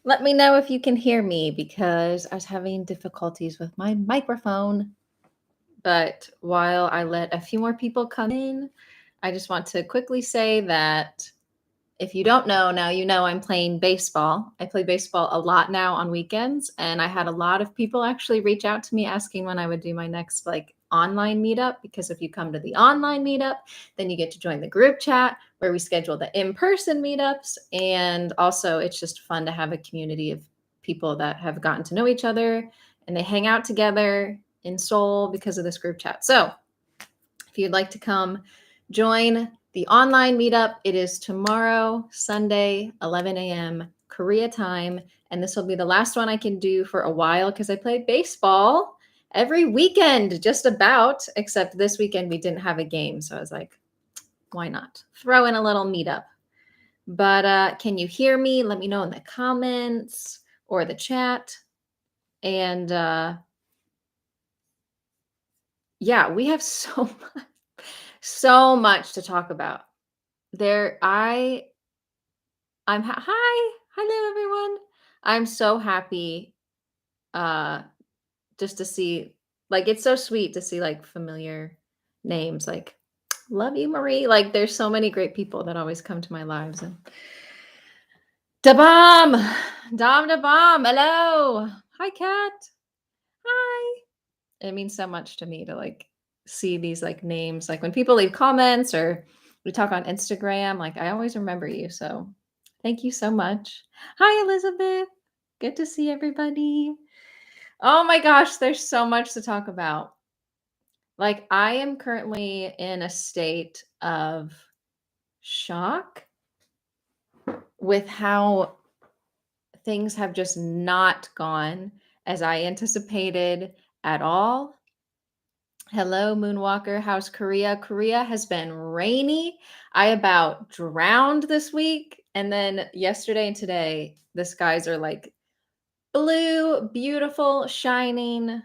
Let me know if you can hear me because I was having difficulties with my microphone. But while I let a few more people come in, I just want to quickly say that if you don't know, now you know I'm playing baseball. I play baseball a lot now on weekends, and I had a lot of people actually reach out to me asking when I would do my next online meetup, because if you come to the online meetup, then you get to join the group chat where we schedule the in-person meetups, and also it's just fun to have a community of people that have gotten to know each other and they hang out together in Seoul because of this group chat. So, if you'd like to come join the online meetup, it is tomorrow, Sunday, 11 a.m. Korea time. And this will be the last one I can do for a while because I play baseball every weekend, just about, except this weekend we didn't have a game. So I was like, why not? Throw in a little meetup. But can you hear me? Let me know in the comments or the chat. And yeah, we have so much to talk about. Hi, hello everyone. I'm so happy just to see, it's so sweet to see familiar names, like love you, Marie. Like there's so many great people that always come to my lives. And Dabam, Dom Dabam, hello. Hi, Kat. Hi. It means so much to me to see these names. Like when people leave comments or we talk on Instagram, I always remember you. So thank you so much. Hi, Elizabeth. Good to see everybody. Oh my gosh, there's so much to talk about. I am currently in a state of shock with how things have just not gone as I anticipated at all. Hello, Moonwalker. How's Korea? Korea has been rainy. I about drowned this week. And then yesterday and today, the skies are blue, beautiful, shining.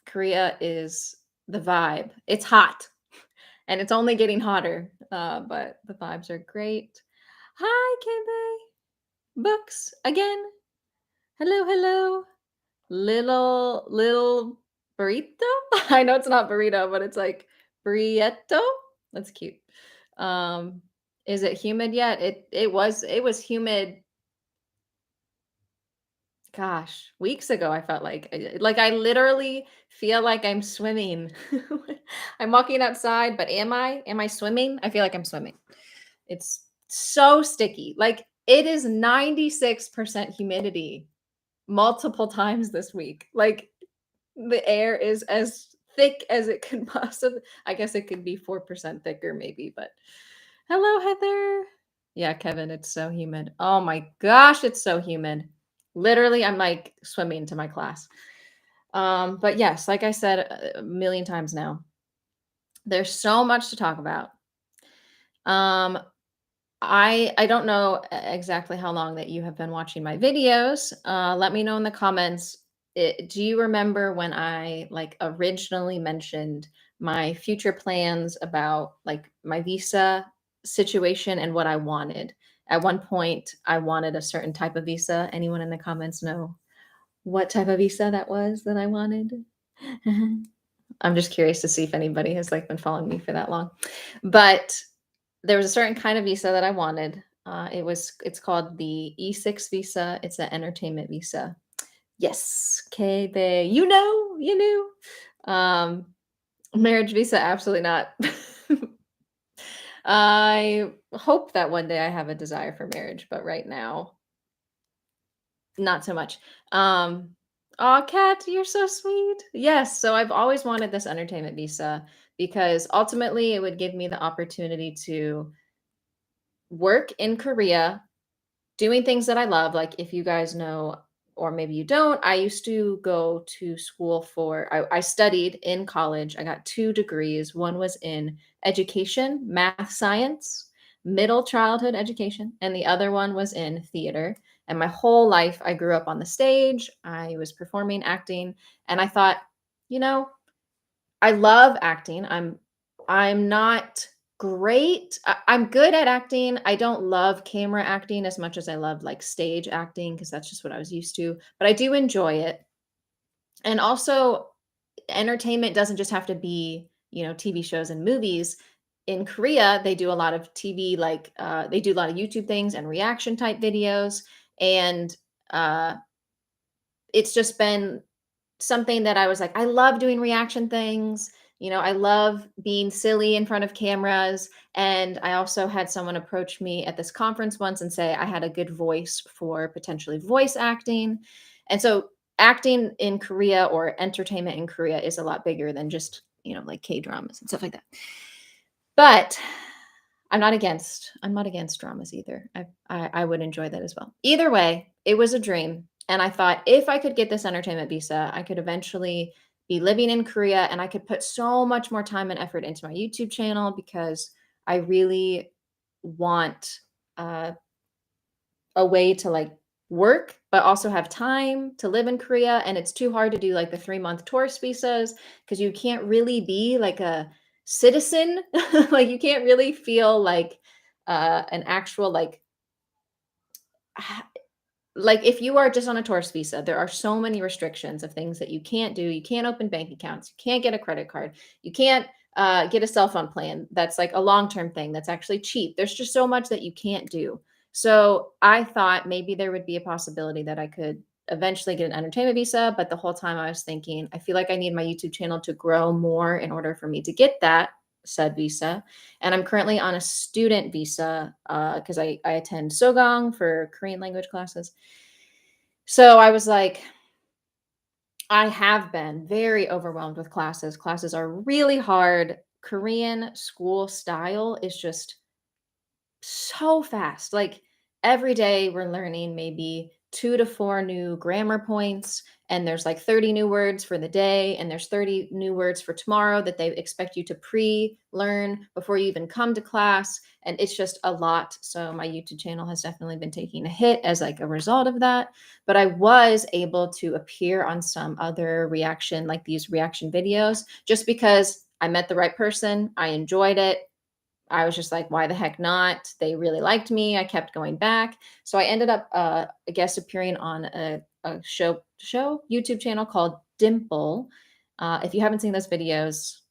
Korea is the vibe. It's hot and it's only getting hotter, but the vibes are great. Hi, Kebe. Books again. Hello, hello. Little burrito. I know it's not burrito, but it's like burrito. That's cute. Is it humid yet? It was humid. Gosh, weeks ago I felt like I literally feel like I'm swimming. I'm walking outside, but am I? Am I swimming? I feel like I'm swimming. It's so sticky. Like it is 96% humidity multiple times this week. Like the air is as thick as it could possibly. I guess it could be 4% thicker maybe, but hello, Heather. Yeah, Kevin, it's so humid. Oh my gosh, it's so humid. Literally, I'm swimming to my class. But yes, like I said a million times now, there's so much to talk about. I don't know exactly how long that you have been watching my videos. Let me know in the comments. Do you remember when I originally mentioned my future plans about my visa situation and what I wanted? At one point, I wanted a certain type of visa. Anyone in the comments know what type of visa that was that I wanted? I'm just curious to see if anybody has been following me for that long. But there was a certain kind of visa that I wanted. It's called the E6 visa. It's an entertainment visa. Yes, KB, you knew. Marriage visa, absolutely not. I hope that one day I have a desire for marriage, but right now, not so much. Oh, Kat, you're so sweet. Yes, so I've always wanted this entertainment visa because ultimately it would give me the opportunity to work in Korea doing things that I love. Like if you guys know, or maybe you don't, I used to go to school I studied in college. I got 2 degrees. One was in education, math science, middle childhood education, and the other one was in theater. And my whole life, I grew up on the stage. I was performing, acting, and I thought, I love acting. I'm not Great. I'm good at acting. I don't love camera acting as much as I love like stage acting because that's just what I was used to, but I do enjoy it. And also, entertainment doesn't just have to be, TV shows and movies. In Korea, they do a lot of TV, like they do a lot of YouTube things and reaction type videos. And uh, it's just been something that I was like, I love doing reaction things. I love being silly in front of cameras. And I also had someone approach me at this conference once and say I had a good voice for potentially voice acting. And so acting in Korea or entertainment in Korea is a lot bigger than just, like K dramas and stuff like that. But I'm not against dramas either. I would enjoy that as well. Either way, it was a dream, and I thought if I could get this entertainment visa, I could eventually be living in Korea, and I could put so much more time and effort into my YouTube channel because I really want, uh, a way to, like, work, but also have time to live in Korea, and it's too hard to do, like, the 3-month tourist visas because you can't really be, like, a citizen. Like, you can't really feel like, an actual, like, if you are just on a tourist visa, there are so many restrictions of things that you can't do. You can't open bank accounts. You can't get a credit card. You can't get a cell phone plan. That's like a long-term thing. That's actually cheap. There's just so much that you can't do. So I thought maybe there would be a possibility that I could eventually get an entertainment visa. But the whole time I was thinking, I feel like I need my YouTube channel to grow more in order for me to get that said visa. And I'm currently on a student visa because I attend Sogang for Korean language classes. So I was like, I have been very overwhelmed with classes. Classes are really hard. Korean school style is just so fast. Like every day we're learning maybe 2 to 4 new grammar points, and there's like 30 new words for the day, and there's 30 new words for tomorrow that they expect you to pre-learn before you even come to class, and it's just a lot. So my YouTube channel has definitely been taking a hit as like a result of that, but I was able to appear on some other reaction, like these reaction videos, just because I met the right person, I enjoyed it, I was just like, why the heck not? They really liked me. I kept going back. So I ended up, I guess, appearing on a show YouTube channel called Dimple. If you haven't seen those videos,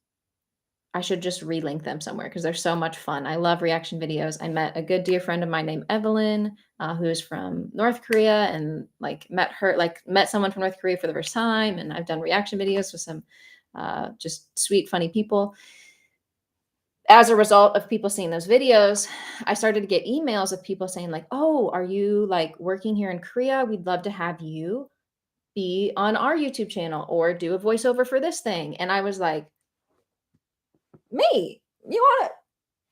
I should just relink them somewhere because they're so much fun. I love reaction videos. I met a good dear friend of mine named Evelyn, who is from North Korea, and like met someone from North Korea for the first time. And I've done reaction videos with some just sweet, funny people. As a result of people seeing those videos, I started to get emails of people saying like, "Oh, are you like working here in Korea? We'd love to have you be on our YouTube channel or do a voiceover for this thing." And I was like, "Me? You want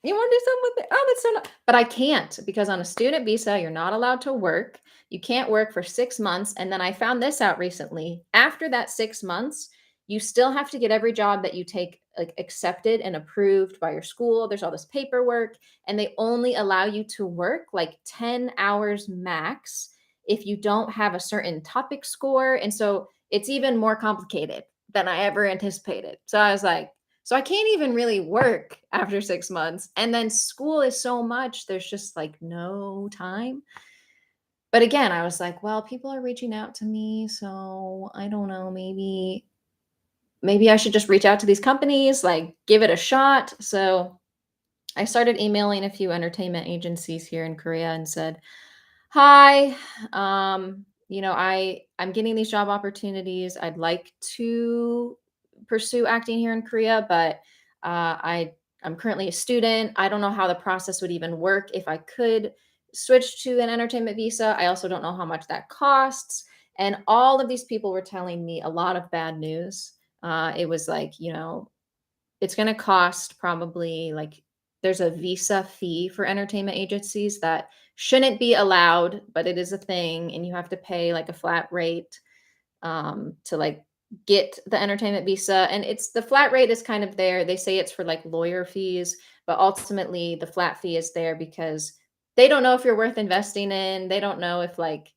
to do something with it? Oh, that's so not." But I can't because on a student visa, you're not allowed to work. You can't work for 6 months. And then I found this out recently. After that 6 months, you still have to get every job that you take like accepted and approved by your school. There's all this paperwork, and they only allow you to work like 10 hours max if you don't have a certain topic score. And so it's even more complicated than I ever anticipated. So I was like, so I can't even really work after 6 months, and then school is so much, there's just, like, no time. But again, I was like, "Well, people are reaching out to me, so I don't know, maybe I should just reach out to these companies, like, give it a shot." So I started emailing a few entertainment agencies here in Korea and said, "Hi, I'm getting these job opportunities. I'd like to pursue acting here in Korea, but I'm currently a student. I don't know how the process would even work if I could switch to an entertainment visa. I also don't know how much that costs." And all of these people were telling me a lot of bad news. It was like, it's gonna cost probably like there's a visa fee for entertainment agencies that shouldn't be allowed, but it is a thing, and you have to pay like a flat rate to like get the entertainment visa. And it's the flat rate is kind of there. They say it's for like lawyer fees, but ultimately the flat fee is there because they don't know if you're worth investing in. They don't know if like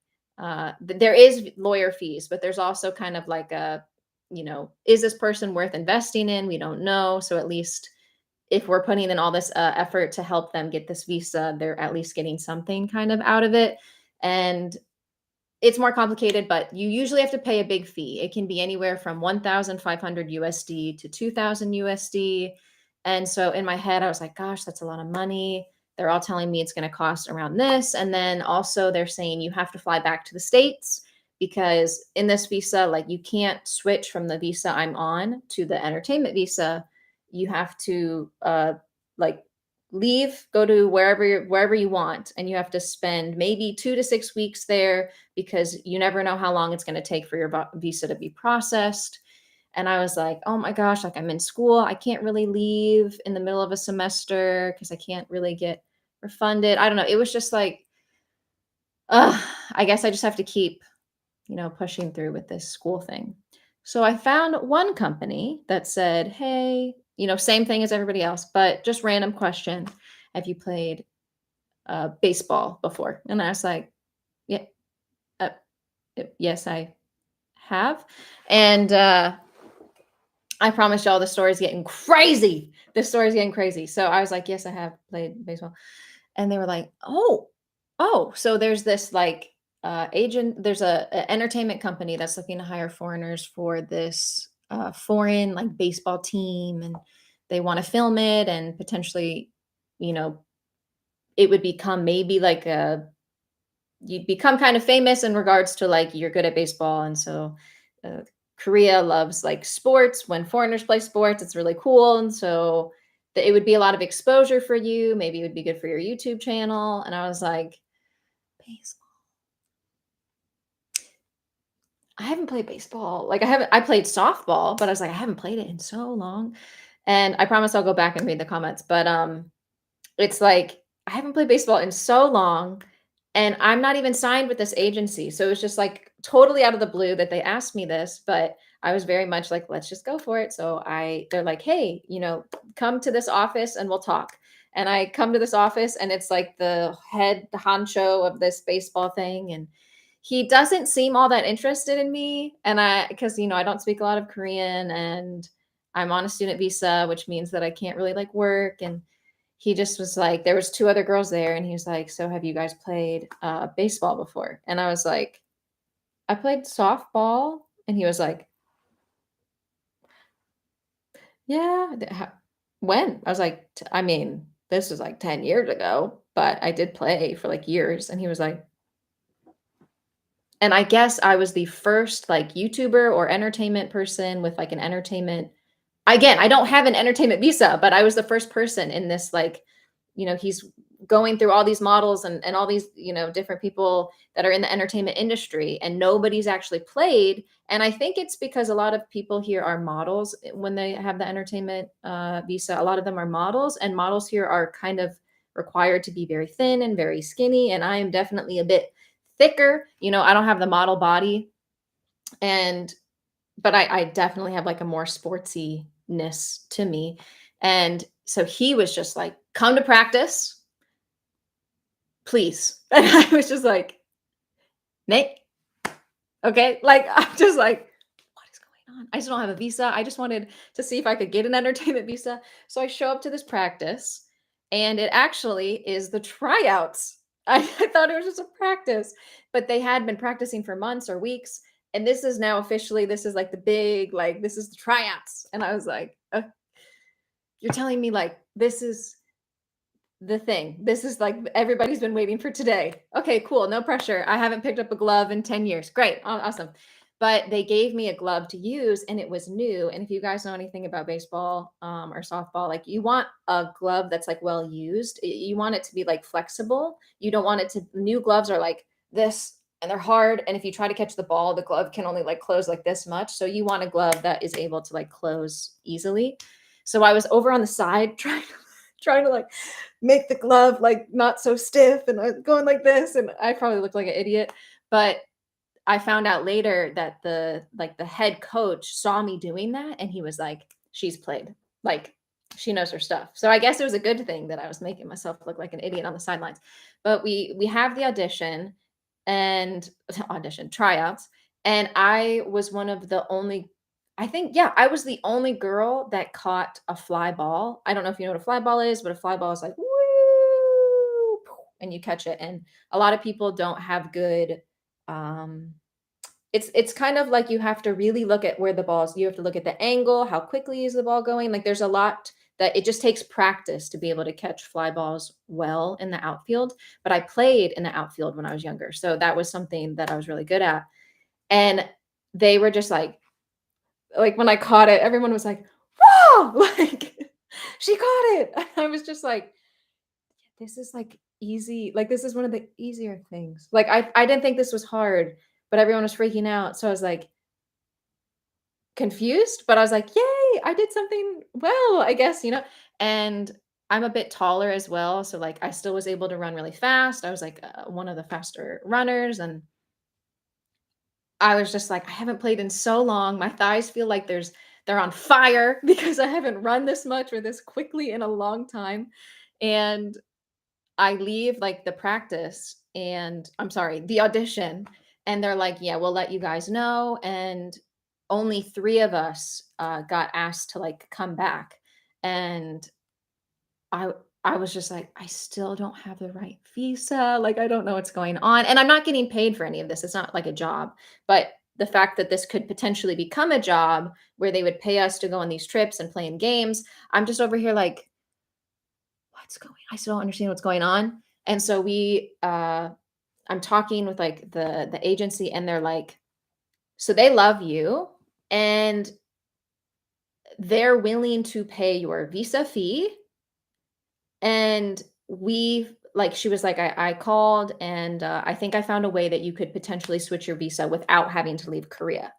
there is lawyer fees, but there's also kind of like a, is this person worth investing in? We don't know. So at least if we're putting in all this effort to help them get this visa, they're at least getting something kind of out of it. And it's more complicated, but you usually have to pay a big fee. It can be anywhere from 1,500 USD to 2,000 USD. And so in my head, I was like, gosh, that's a lot of money. They're all telling me it's going to cost around this. And then also they're saying you have to fly back to the States because in this visa, like you can't switch from the visa I'm on to the entertainment visa. You have to like leave, go to wherever you want, and you have to spend maybe 2 to 6 weeks there because you never know how long it's going to take for your visa to be processed. And I was like, oh my gosh, like I'm in school. I can't really leave in the middle of a semester because I can't really get refunded. I don't know. It was just like, I guess I just have to keep, pushing through with this school thing. So I found one company that said, hey, same thing as everybody else, but just random question. Have you played baseball before? And I was like, yeah, uh, yes, I have. And I promise y'all, the story's getting crazy. This story's getting crazy. So I was like, yes, I have played baseball. And they were like, oh, so there's this like agent, there's a entertainment company that's looking to hire foreigners for this foreign like baseball team. And they want to film it and potentially, you know, it would become maybe like you'd become kind of famous in regards to like you're good at baseball. And so uh, Korea loves like sports. When foreigners play sports, it's really cool. And so it would be a lot of exposure for you. Maybe it would be good for your YouTube channel. And I was like, baseball. I haven't played baseball. Like I played softball, but I was like, I haven't played it in so long. And I promise I'll go back and read the comments. But it's like I haven't played baseball in so long, and I'm not even signed with this agency. So it's just like totally out of the blue that they asked me this, but I was very much like, let's just go for it. So they're like, hey, come to this office and we'll talk. And I come to this office and it's like the honcho of this baseball thing. And he doesn't seem all that interested in me. And because, I don't speak a lot of Korean and I'm on a student visa, which means that I can't really like work. And he just was like, there was two other girls there, and he was like, so have you guys played baseball before? And I was like, I played softball. And he was like, yeah. When? I was like, I mean, this was like 10 years ago, but I did play for like years. And he was like, and I guess I was the first like YouTuber or entertainment person with like an entertainment. Again, I don't have an entertainment visa, but I was the first person in this, like, he's going through all these models and all these, different people that are in the entertainment industry, and nobody's actually played. And I think it's because a lot of people here are models when they have the entertainment visa. A lot of them are models, and models here are kind of required to be very thin and very skinny. And I am definitely a bit thicker. I don't have the model body, but I definitely have like a more sportsiness to me. And so he was just like, come to practice, please. And I was just like, Nate, okay. Like, I'm just like, what is going on? I just don't have a visa. I just wanted to see if I could get an entertainment visa. So I show up to this practice, and it actually is the tryouts. I thought it was just a practice, but they had been practicing for months or weeks. And this is now officially, this is like the big, like, this is the tryouts. And I was like, you're telling me like, this is the thing. This is like everybody's been waiting for today. Okay, cool. No pressure. I haven't picked up a glove in 10 years. Great. Awesome. But they gave me a glove to use, and it was new. And if you guys know anything about baseball or softball, like you want a glove that's like well used. You want it to be like flexible. You don't want it to, new gloves are like this and they're hard. And if you try to catch the ball, the glove can only like close like this much. So you want a glove that is able to like close easily. So I was over on the side trying to like make the glove like not so stiff, and I was going like this, and I probably looked like an idiot. But I found out later that the head coach saw me doing that, and he was like, she's played, like she knows her stuff. So I guess it was a good thing that I was making myself look like an idiot on the sidelines. But we have the audition tryouts, and I was one of the only I think, yeah, I was the only girl that caught a fly ball. I don't know if you know what a fly ball is, but a fly ball is like, woo, and you catch it. And a lot of people don't have good, um, it's kind of like you have to really look at where the ball's, you have to look at the angle, how quickly is the ball going. Like there's a lot that it just takes practice to be able to catch fly balls well in the outfield. But I played in the outfield when I was younger. So that was something that I was really good at. And they were just like when I caught it, everyone was like, "Whoa!" Like, "She caught it." I was just like, "This is, like, easy." Like, this is one of the easier things. Like, I didn't think this was hard, but everyone was freaking out, so I was, like, confused, but I was like, "Yay, I did something well, I guess," you know? And I'm a bit taller as well, so, like, I still was able to run really fast. I was, like, one of the faster runners, and I was just like, "I haven't played in so long. My thighs feel like they're on fire because I haven't run this much or this quickly in a long time." And I leave, like, the practice and I'm sorry, the audition, and they're like, "Yeah, we'll let you guys know." And only 3 of us, got asked to, like, come back. And I I was just like, "I still don't have the right visa, like, I don't know what's going on," and I'm not getting paid for any of this, it's not like a job, but the fact that this could potentially become a job where they would pay us to go on these trips and play in games, I'm just over here like, "What's going I still don't understand what's going on," and so I'm talking with, like, the agency, and they're like, "So they love you, and they're willing to pay your visa fee." And we like she was like, I called and I think I found a way that you could potentially switch your visa without having to leave Korea.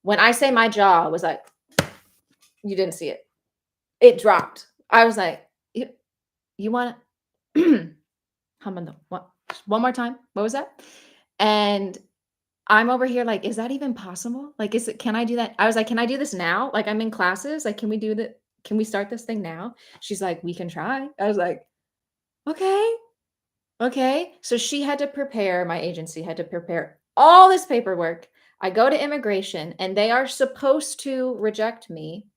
When I say my jaw was like, you didn't see it. It dropped. I was like, you want to what one more time? What was that? And I'm over here like, is that even possible? Like, is it can I do that? I was like, can I do this now? Like I'm in classes. Like, can we do that? Can we start this thing now? She's like, we can try. I was like, okay. Okay, so she had to prepare my agency had to prepare all this paperwork. I go to immigration, and they are supposed to reject me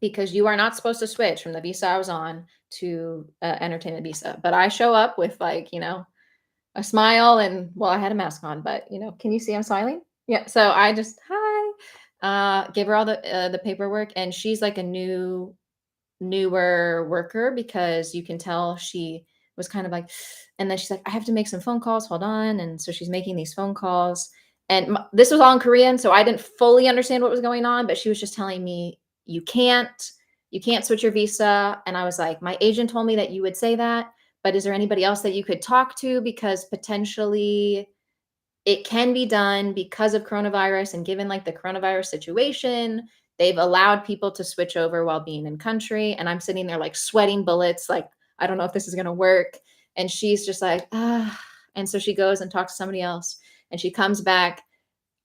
because you are not supposed to switch from the visa I was on to entertainment visa. But I show up with like, a smile and well, I had a mask on, but can you see I'm smiling? Yeah. So I just hi, gave her all the paperwork, and she's like a newer worker because you can tell she was kind of like and then she's like, "I have to make some phone calls, hold on." And so she's making these phone calls, and this was all in Korean, so I didn't fully understand what was going on, but she was just telling me, you can't switch your visa." And I was like, "My agent told me that you would say that, but is there anybody else that you could talk to because potentially it can be done because of coronavirus and given like the coronavirus situation, they've allowed people to switch over while being in country." And I'm sitting there like sweating bullets, like, I don't know if this is going to work. And she's just like, ah. And so she goes and talks to somebody else and she comes back.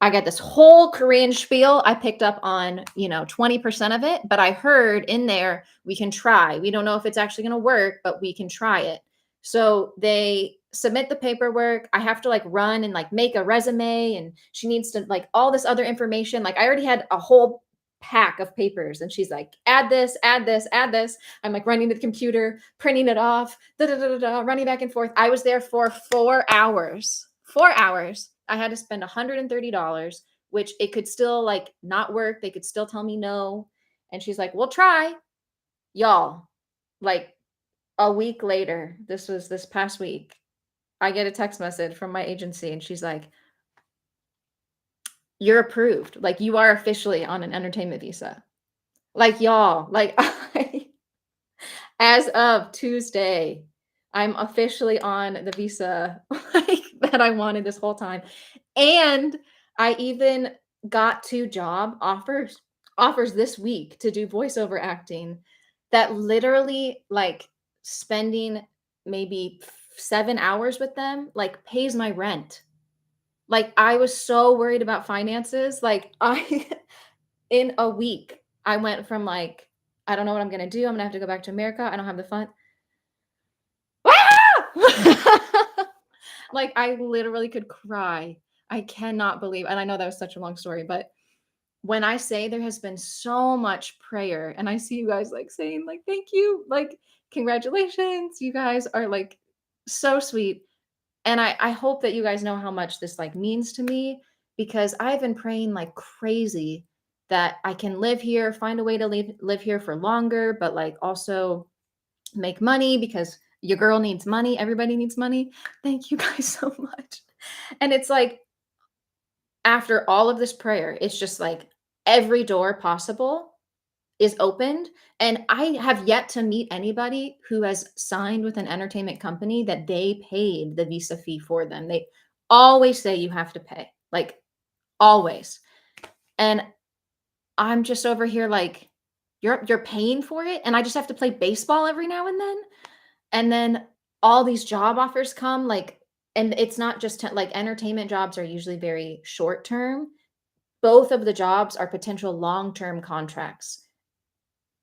I got this whole Korean spiel. I picked up on, 20% of it, but I heard in there, we can try. We don't know if it's actually going to work, but we can try it. So they submit the paperwork. I have to like run and like make a resume, and she needs to like all this other information. Like I already had a whole pack of papers, and she's like, add this, add this, add this. I'm like running to the computer, printing it off, running back and forth. I was there for 4 hours. 4 hours. I had to spend $130, which it could still like not work. They could still tell me no. And she's like, we'll try. Y'all, like a week later, this was this past week, I get a text message from my agency and she's like, you're approved. Like you are officially on an entertainment visa. Like y'all, like as of Tuesday, I'm officially on the visa like that I wanted this whole time. And I even got 2 job offers this week to do voiceover acting that literally like spending maybe 7 hours with them like pays my rent. Like I was so worried about finances. Like I in a week I went from like I don't know what I'm going to do. I'm going to have to go back to America. I don't have the fun. Ah! Like, I literally could cry. I cannot believe and I know that was such a long story, but when I say there has been so much prayer, and I see you guys like saying like thank you, like congratulations, you guys are like so sweet. And I hope that you guys know how much this like means to me, because I've been praying like crazy that I can live here, find a way to live here for longer, but like also make money, because your girl needs money. Everybody needs money. Thank you guys so much. And it's like after all of this prayer, it's just like every door possible is opened. And I have yet to meet anybody who has signed with an entertainment company that they paid the visa fee for them. They always say you have to pay, like always. And I'm just over here like, you're paying for it, and I just have to play baseball every now and then. And then all these job offers come, like, and it's not just like entertainment jobs are usually very short term. Both of the jobs are potential long-term contracts.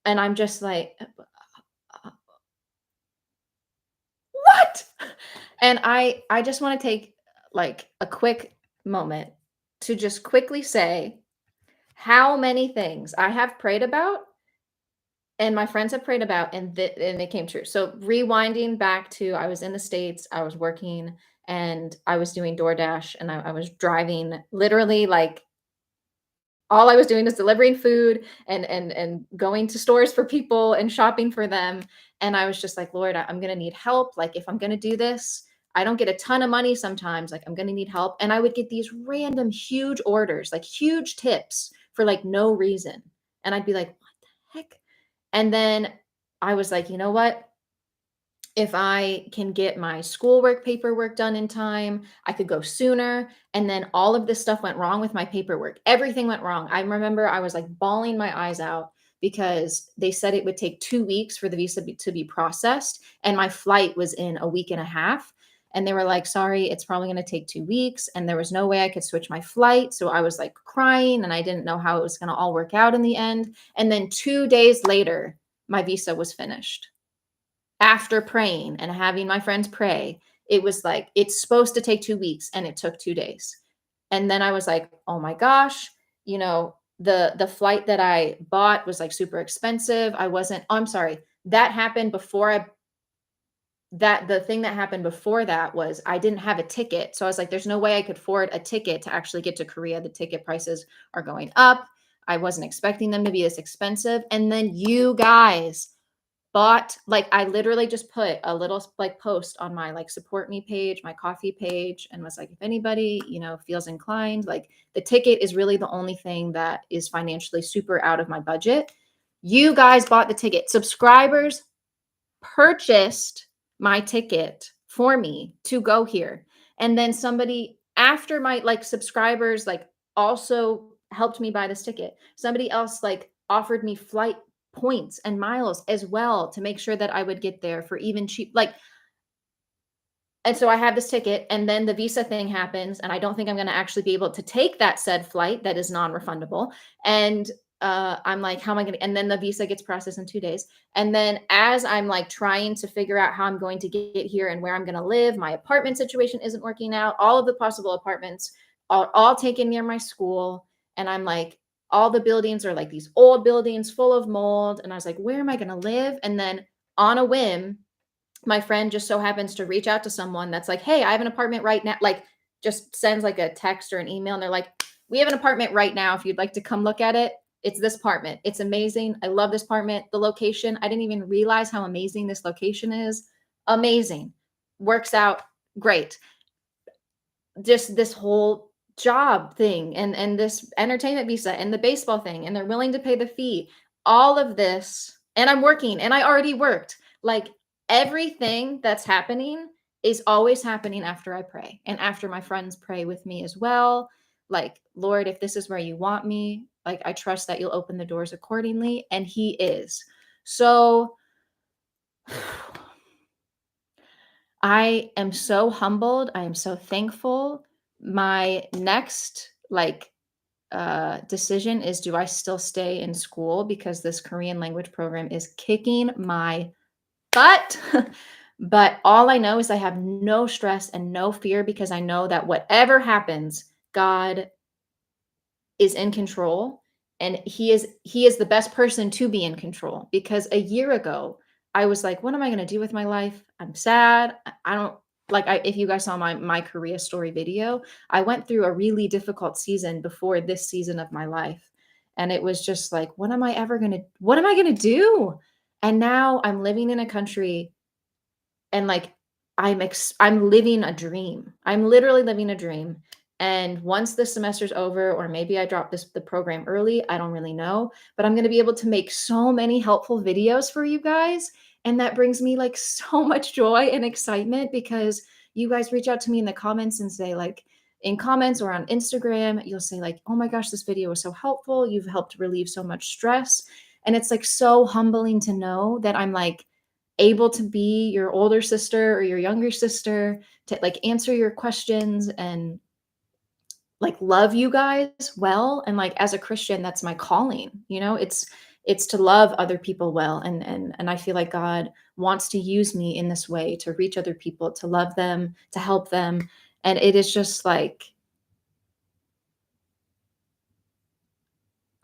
And I'm just like, what? And I just want to take like a quick moment to just quickly say how many things I have prayed about and my friends have prayed about, and and it came true. So rewinding back to, I was in the States, I was working, and I was doing DoorDash, and I was driving literally like all I was doing is delivering food and going to stores for people and shopping for them. And I was just like, Lord, I'm gonna need help. Like if I'm gonna do this, I don't get a ton of money sometimes. Like I'm gonna need help. And I would get these random huge orders, like huge tips for like no reason. And I'd be like, what the heck? And then I was like, you know what? If I can get my schoolwork paperwork done in time, I could go sooner. And then all of this stuff went wrong with my paperwork. Everything went wrong. I remember I was like bawling my eyes out because they said it would take 2 weeks for the visa to be processed. And my flight was in a week and a half. And they were like, sorry, it's probably going to take 2 weeks. And there was no way I could switch my flight. So I was like crying and I didn't know how it was going to all work out in the end. And then 2 days later, my visa was finished. After praying and having my friends pray, it was like, it's supposed to take 2 weeks and it took 2 days. And then I was like, oh my gosh, the flight that I bought was like super expensive. I'm sorry. That happened before the thing that happened before that was I didn't have a ticket. So I was like, there's no way I could afford a ticket to actually get to Korea. The ticket prices are going up. I wasn't expecting them to be this expensive. And then you guys bought, like, I literally just put a little like post on my like support me page, my coffee page, and was like, if anybody feels inclined, like the ticket is really the only thing that is financially super out of my budget. You guys bought the ticket. Subscribers purchased my ticket for me to go here. And then somebody after my like subscribers like also helped me buy this ticket. Somebody else like offered me flight points and miles as well to make sure that I would get there for even cheap. Like, and so I have this ticket, and then the visa thing happens, and I don't think I'm going to actually be able to take that said flight that is non-refundable. And I'm like, how am I going to? And then the visa gets processed in 2 days. And then as I'm like trying to figure out how I'm going to get here and where I'm going to live, my apartment situation isn't working out. All of the possible apartments are all taken near my school, and I'm like, all the buildings are like these old buildings full of mold. And I was like, where am I going to live? And then on a whim, my friend just so happens to reach out to someone that's like, hey, I have an apartment right now. Like just sends like a text or an email. And they're like, we have an apartment right now. If you'd like to come look at it, it's this apartment. It's amazing. I love this apartment. The location, I didn't even realize how amazing this location is. Amazing. Works out great. Just this whole job thing and this entertainment visa and the baseball thing, and they're willing to pay the fee. All of this, and I'm working, and I already worked. Like everything that's happening is always happening after I pray and after my friends pray with me as well. Like, Lord, if this is where you want me, like I trust that you'll open the doors accordingly, and he is. So I am so humbled. I am so thankful. My next decision is, do I still stay in school because this Korean language program is kicking my butt? But all I know is I have no stress and no fear, because I know that whatever happens, God is in control, And he is the best person to be in control, because a year ago I was like, what am I going to do with my life? I'm sad. I don't like if you guys saw my Korea story video, I went through a really difficult season before this season of my life. And it was just like, what am I going to do? And now I'm living in a country, and like I'm living a dream. I'm literally living a dream. And once the semester's over, or maybe I drop the program early, I don't really know, but I'm going to be able to make so many helpful videos for you guys, and that brings me like so much joy and excitement, because you guys reach out to me in the comments and say, like, in comments or on Instagram, you'll say like, "Oh my gosh, this video was so helpful. You've helped relieve so much stress." And it's like so humbling to know that I'm like able to be your older sister or your younger sister, to like answer your questions and like love you guys well. And like as a Christian, that's my calling. It's to love other people well. And I feel like God wants to use me in this way to reach other people, to love them, to help them. And it is just like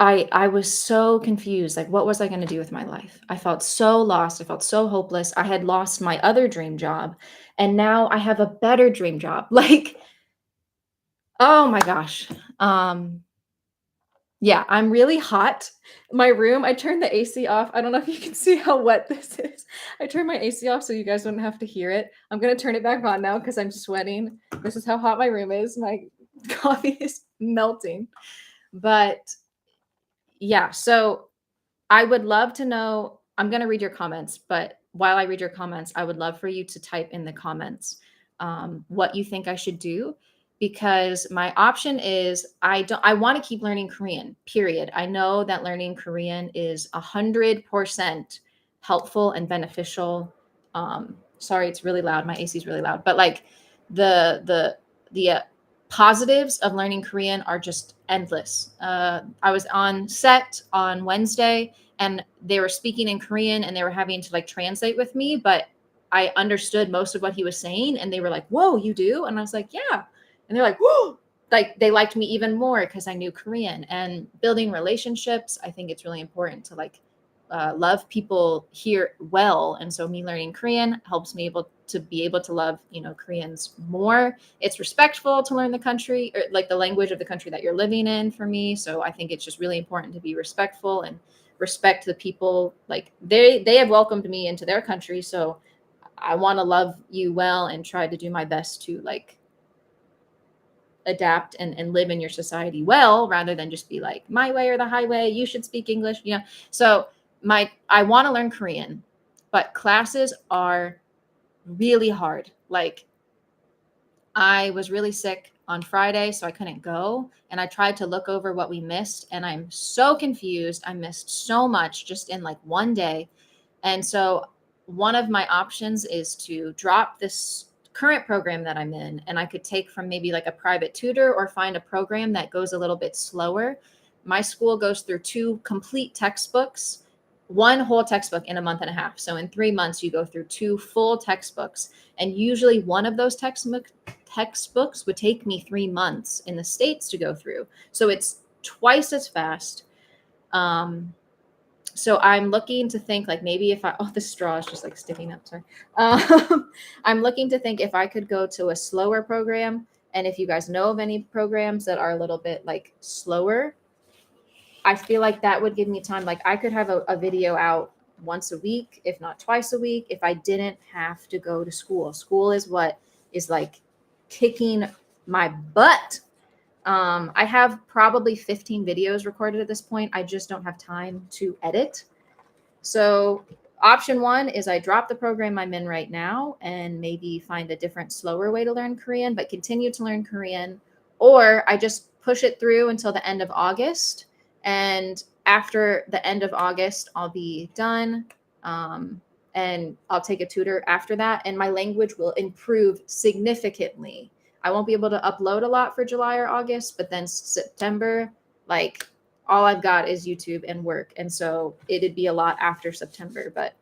I was so confused. Like, what was I going to do with my life? I felt so lost. I felt so hopeless. I had lost my other dream job, and now I have a better dream job. Like, oh my gosh. Um, yeah, I'm really hot. My room, I turned the AC off. I don't know if you can see how wet this is. I turned my AC off so you guys don't have to hear it. I'm going to turn it back on now because I'm sweating. This is how hot my room is. My coffee is melting. But yeah, so I would love to know. I'm going to read your comments, but while I read your comments, I would love for you to type in the comments what you think I should do, because my option is I want to keep learning Korean, period. I know that learning Korean is 100% helpful and beneficial. Sorry, it's really loud. My AC is really loud, but like the positives of learning Korean are just endless. I was on set on Wednesday, and they were speaking in Korean, and they were having to like translate with me, but I understood most of what he was saying, and they were like, "Whoa, you do?" And I was like, "Yeah." And they're like, "Whoa." Like they liked me even more because I knew Korean. And building relationships, I think it's really important to like love people here well. And so me learning Korean helps me be able to love, Koreans more. It's respectful to learn the country, or like the language of the country that you're living in, for me. So I think it's just really important to be respectful and respect the people. Like they have welcomed me into their country. So I want to love you well and try to do my best to like adapt and live in your society well, rather than just be like my way or the highway, you should speak English. So I want to learn Korean, but classes are really hard. Like I was really sick on Friday, so I couldn't go, and I tried to look over what we missed, and I'm so confused. I missed so much just in like one day. And so one of my options is to drop this current program that I'm in, and I could take from maybe like a private tutor, or find a program that goes a little bit slower. My school goes through 2 complete textbooks, one whole textbook in a month and a half. So in 3 months, you go through 2 full textbooks. And usually one of those textbooks would take me 3 months in the States to go through. So it's twice as fast. So I'm looking to think like maybe if the straw is just like sticking up. Sorry. I'm looking to think if I could go to a slower program. And if you guys know of any programs that are a little bit like slower, I feel like that would give me time. Like I could have a video out once a week, if not twice a week, if I didn't have to go to school. School is what is like kicking my butt. I have probably 15 videos recorded at this point. I just don't have time to edit. So option one is I drop the program I'm in right now and maybe find a different, slower way to learn Korean, but continue to learn Korean. Or I just push it through until the end of August. And after the end of August, I'll be done. And I'll take a tutor after that. And my language will improve significantly. I won't be able to upload a lot for July or August, but then September, like all I've got is YouTube and work. And so it'd be a lot after September, but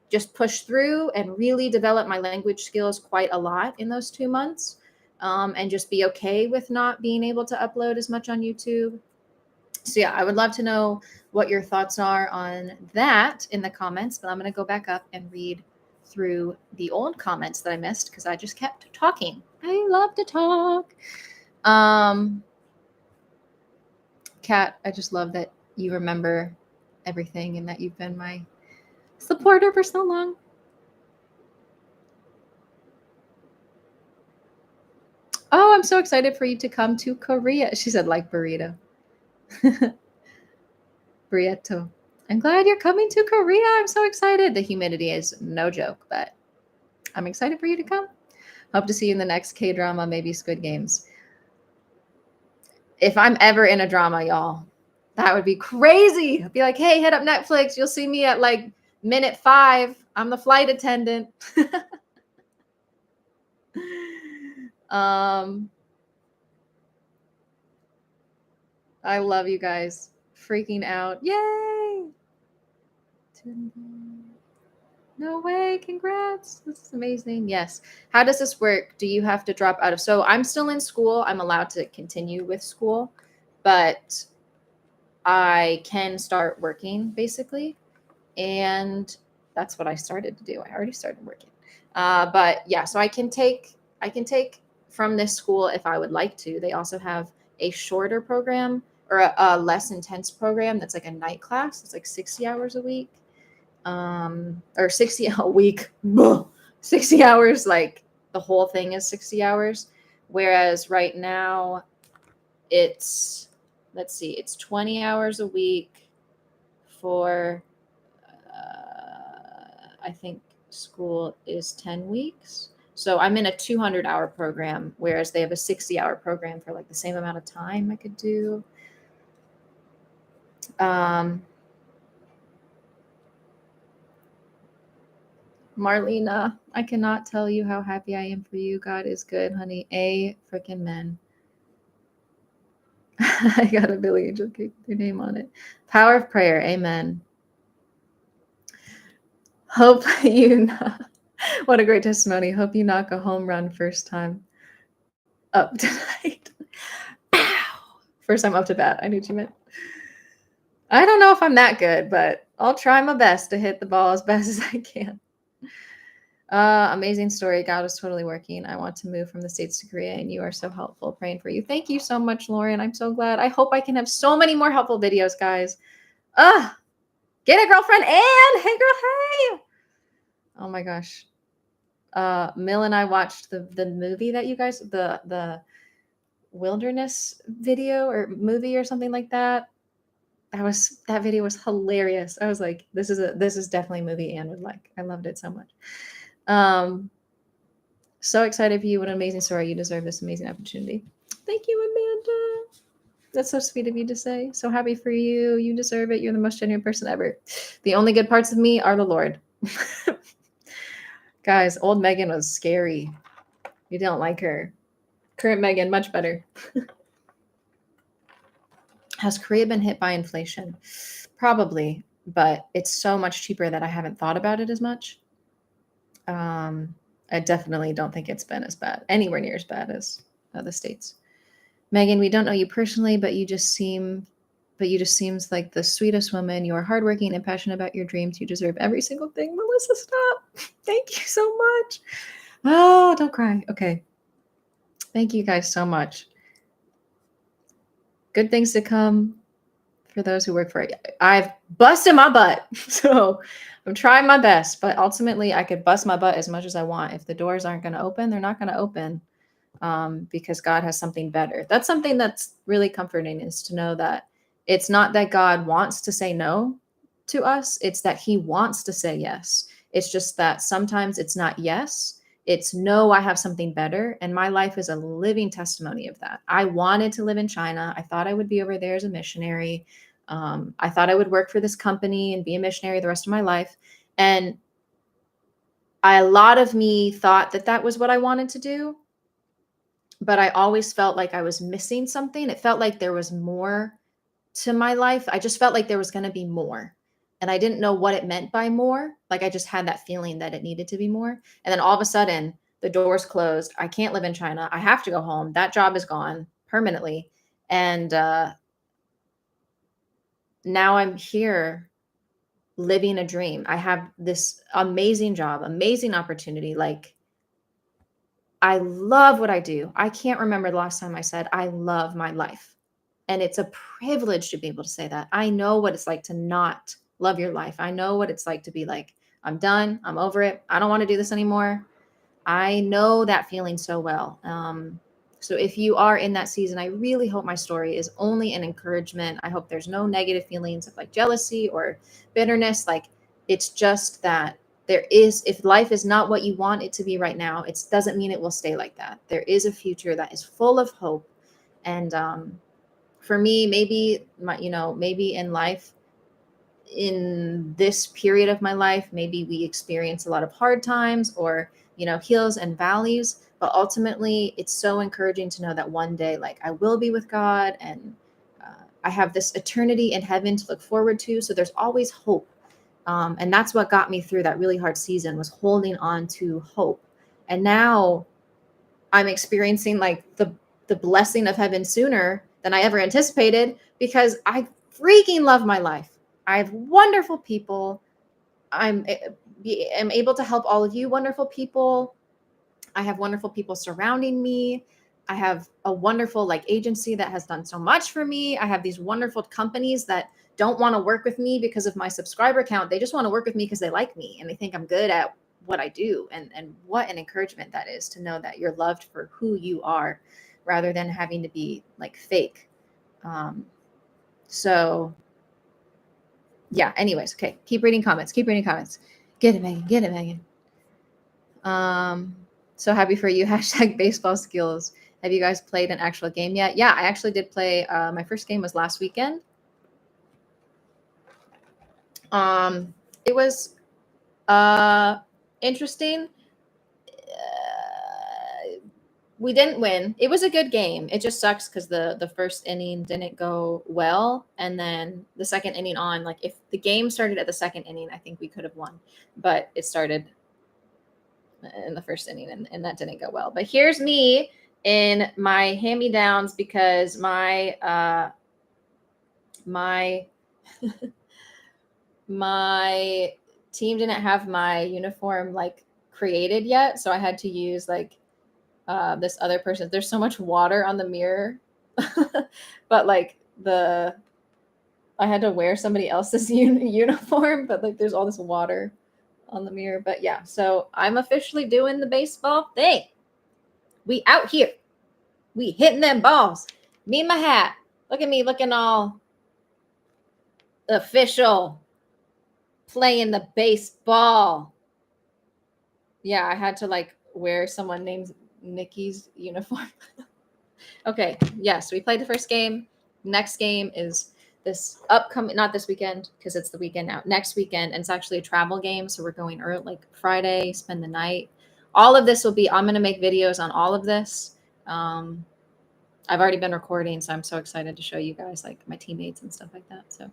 just push through and really develop my language skills quite a lot in those 2 months. And just be okay with not being able to upload as much on YouTube. So yeah, I would love to know what your thoughts are on that in the comments, but I'm going to go back up and read through the old comments that I missed because I just kept talking. I love to talk. Kat, I just love that you remember everything and that you've been my supporter for so long. Oh, I'm so excited for you to come to Korea. She said, like burrito. Burrito. I'm glad you're coming to Korea. I'm so excited. The humidity is no joke, but I'm excited for you to come. Hope to see you in the next K-drama, maybe Squid Games. If I'm ever in a drama, y'all, that would be crazy. I'd be like, hey, hit up Netflix. You'll see me at like minute 5. I'm the flight attendant. I love you guys. Freaking out. Yay! No way. Congrats. This is amazing. Yes. How does this work? Do you have to drop out of? So I'm still in school. I'm allowed to continue with school, but I can start working basically. And that's what I started to do. I already started working. But yeah, so I can take from this school if I would like to. They also have a shorter program or a less intense program that's like a night class. It's like 60 hours a week. Or 60 a week. 60 hours, like the whole thing is 60 hours. Whereas right now it's, let's see, it's 20 hours a week for I think school is 10 weeks. So I'm in a 200-hour program, whereas they have a 60-hour program for like the same amount of time I could do. Marlena, I cannot tell you how happy I am for you. God is good, honey. A freaking men. I got a Billy Angel cake with your name on it. Power of prayer. Amen. Hope you not. What a great testimony. Hope you knock a home run first time up tonight. First time up to bat. I knew what you meant. I don't know if I'm that good, but I'll try my best to hit the ball as best as I can. Amazing story. God is totally working. I want to move from the States to Korea, and you are so helpful. Praying for you. Thank you so much, Lauren. I'm so glad. I hope I can have so many more helpful videos, guys. Get a girlfriend, and hey, girl, hey. Oh my gosh. Mill and I watched the movie that you guys, the wilderness video or movie or something like that. That video was hilarious. I was like, this is definitely a movie Anne would like. I loved it so much. So excited for you. What an amazing story. You deserve this amazing opportunity. Thank you, Amanda. That's so sweet of you to say. So happy for you. You deserve it. You're the most genuine person ever. The only good parts of me are the Lord. Guys, old Megan was scary. You don't like her. Current Megan, much better. Has Korea been hit by inflation? Probably, but it's so much cheaper that I haven't thought about it as much. I definitely don't think it's been as bad, anywhere near as bad as the States. Megan, we don't know you personally, but you just seems like the sweetest woman. You are hardworking and passionate about your dreams. You deserve every single thing. Melissa, stop. Thank you so much. Oh, don't cry. Okay. Thank you guys so much. Good things to come for those who work for it. I've busted my butt. So I'm trying my best, but ultimately I could bust my butt as much as I want. If the doors aren't going to open, they're not going to open. Because God has something better. That's something that's really comforting, is to know that it's not that God wants to say no to us. It's that he wants to say yes. It's just that sometimes it's not yes. It's no, I have something better. And my life is a living testimony of that. I wanted to live in China. I thought I would be over there as a missionary. I thought I would work for this company and be a missionary the rest of my life. And a lot of me thought that that was what I wanted to do. But I always felt like I was missing something. It felt like there was more to my life. I just felt like there was going to be more. And I didn't know what it meant by more. Like I just had that feeling that it needed to be more. And then all of a sudden, the doors closed. I can't live in China. I have to go home. That job is gone permanently. And now I'm here living a dream. I have this amazing job, amazing opportunity. Like, I love what I do. I can't remember the last time I said, I love my life. And it's a privilege to be able to say that. I know what it's like to not love your life. I know what it's like to be like, I'm done. I'm over it. I don't want to do this anymore. I know that feeling so well. So if you are in that season, I really hope my story is only an encouragement. I hope there's no negative feelings of like jealousy or bitterness. Like, it's just that there is, if life is not what you want it to be right now, it doesn't mean it will stay like that. There is a future that is full of hope. And for me, maybe maybe in life, in this period of my life, maybe we experience a lot of hard times or, hills and valleys. But ultimately, it's so encouraging to know that one day, like, I will be with God, and I have this eternity in heaven to look forward to. So there's always hope. And that's what got me through that really hard season, was holding on to hope. And now I'm experiencing like the blessing of heaven sooner than I ever anticipated, because I freaking love my life. I have wonderful people. I'm able to help all of you wonderful people. I have wonderful people surrounding me. I have a wonderful like agency that has done so much for me. I have these wonderful companies that don't want to work with me because of my subscriber count. They just want to work with me because they like me and they think I'm good at what I do. And what an encouragement that is, to know that you're loved for who you are, rather than having to be like fake. So yeah, anyways, okay. Keep reading comments. Keep reading comments. Get it, Megan. Get it, Megan. So happy for you. Hashtag baseball skills. Have you guys played an actual game yet? Yeah, I actually did play. My first game was last weekend. It was interesting. We didn't win. It was a good game. It just sucks because the first inning didn't go well, and then the second inning on, like, if the game started at the second inning, I think we could have won, but it started in the first inning, and that didn't go well. But here's me in my hand-me-downs, because my my team didn't have my uniform like created yet, so I had to use like this other person. There's so much water on the mirror, but like I had to wear somebody else's uniform, but like there's all this water on the mirror. But yeah, so I'm officially doing the baseball thing. We out here. We hitting them balls. Me and my hat. Look at me looking all official, playing the baseball. Yeah, I had to like wear someone named Nikki's uniform. Okay, yes, we played the first game. Next game is this upcoming, not this weekend because it's the weekend now, next weekend. And it's actually a travel game. So we're going early, like Friday, spend the night. All of this will be, I'm going to make videos on all of this. I've already been recording, so I'm so excited to show you guys, like my teammates and stuff like that. So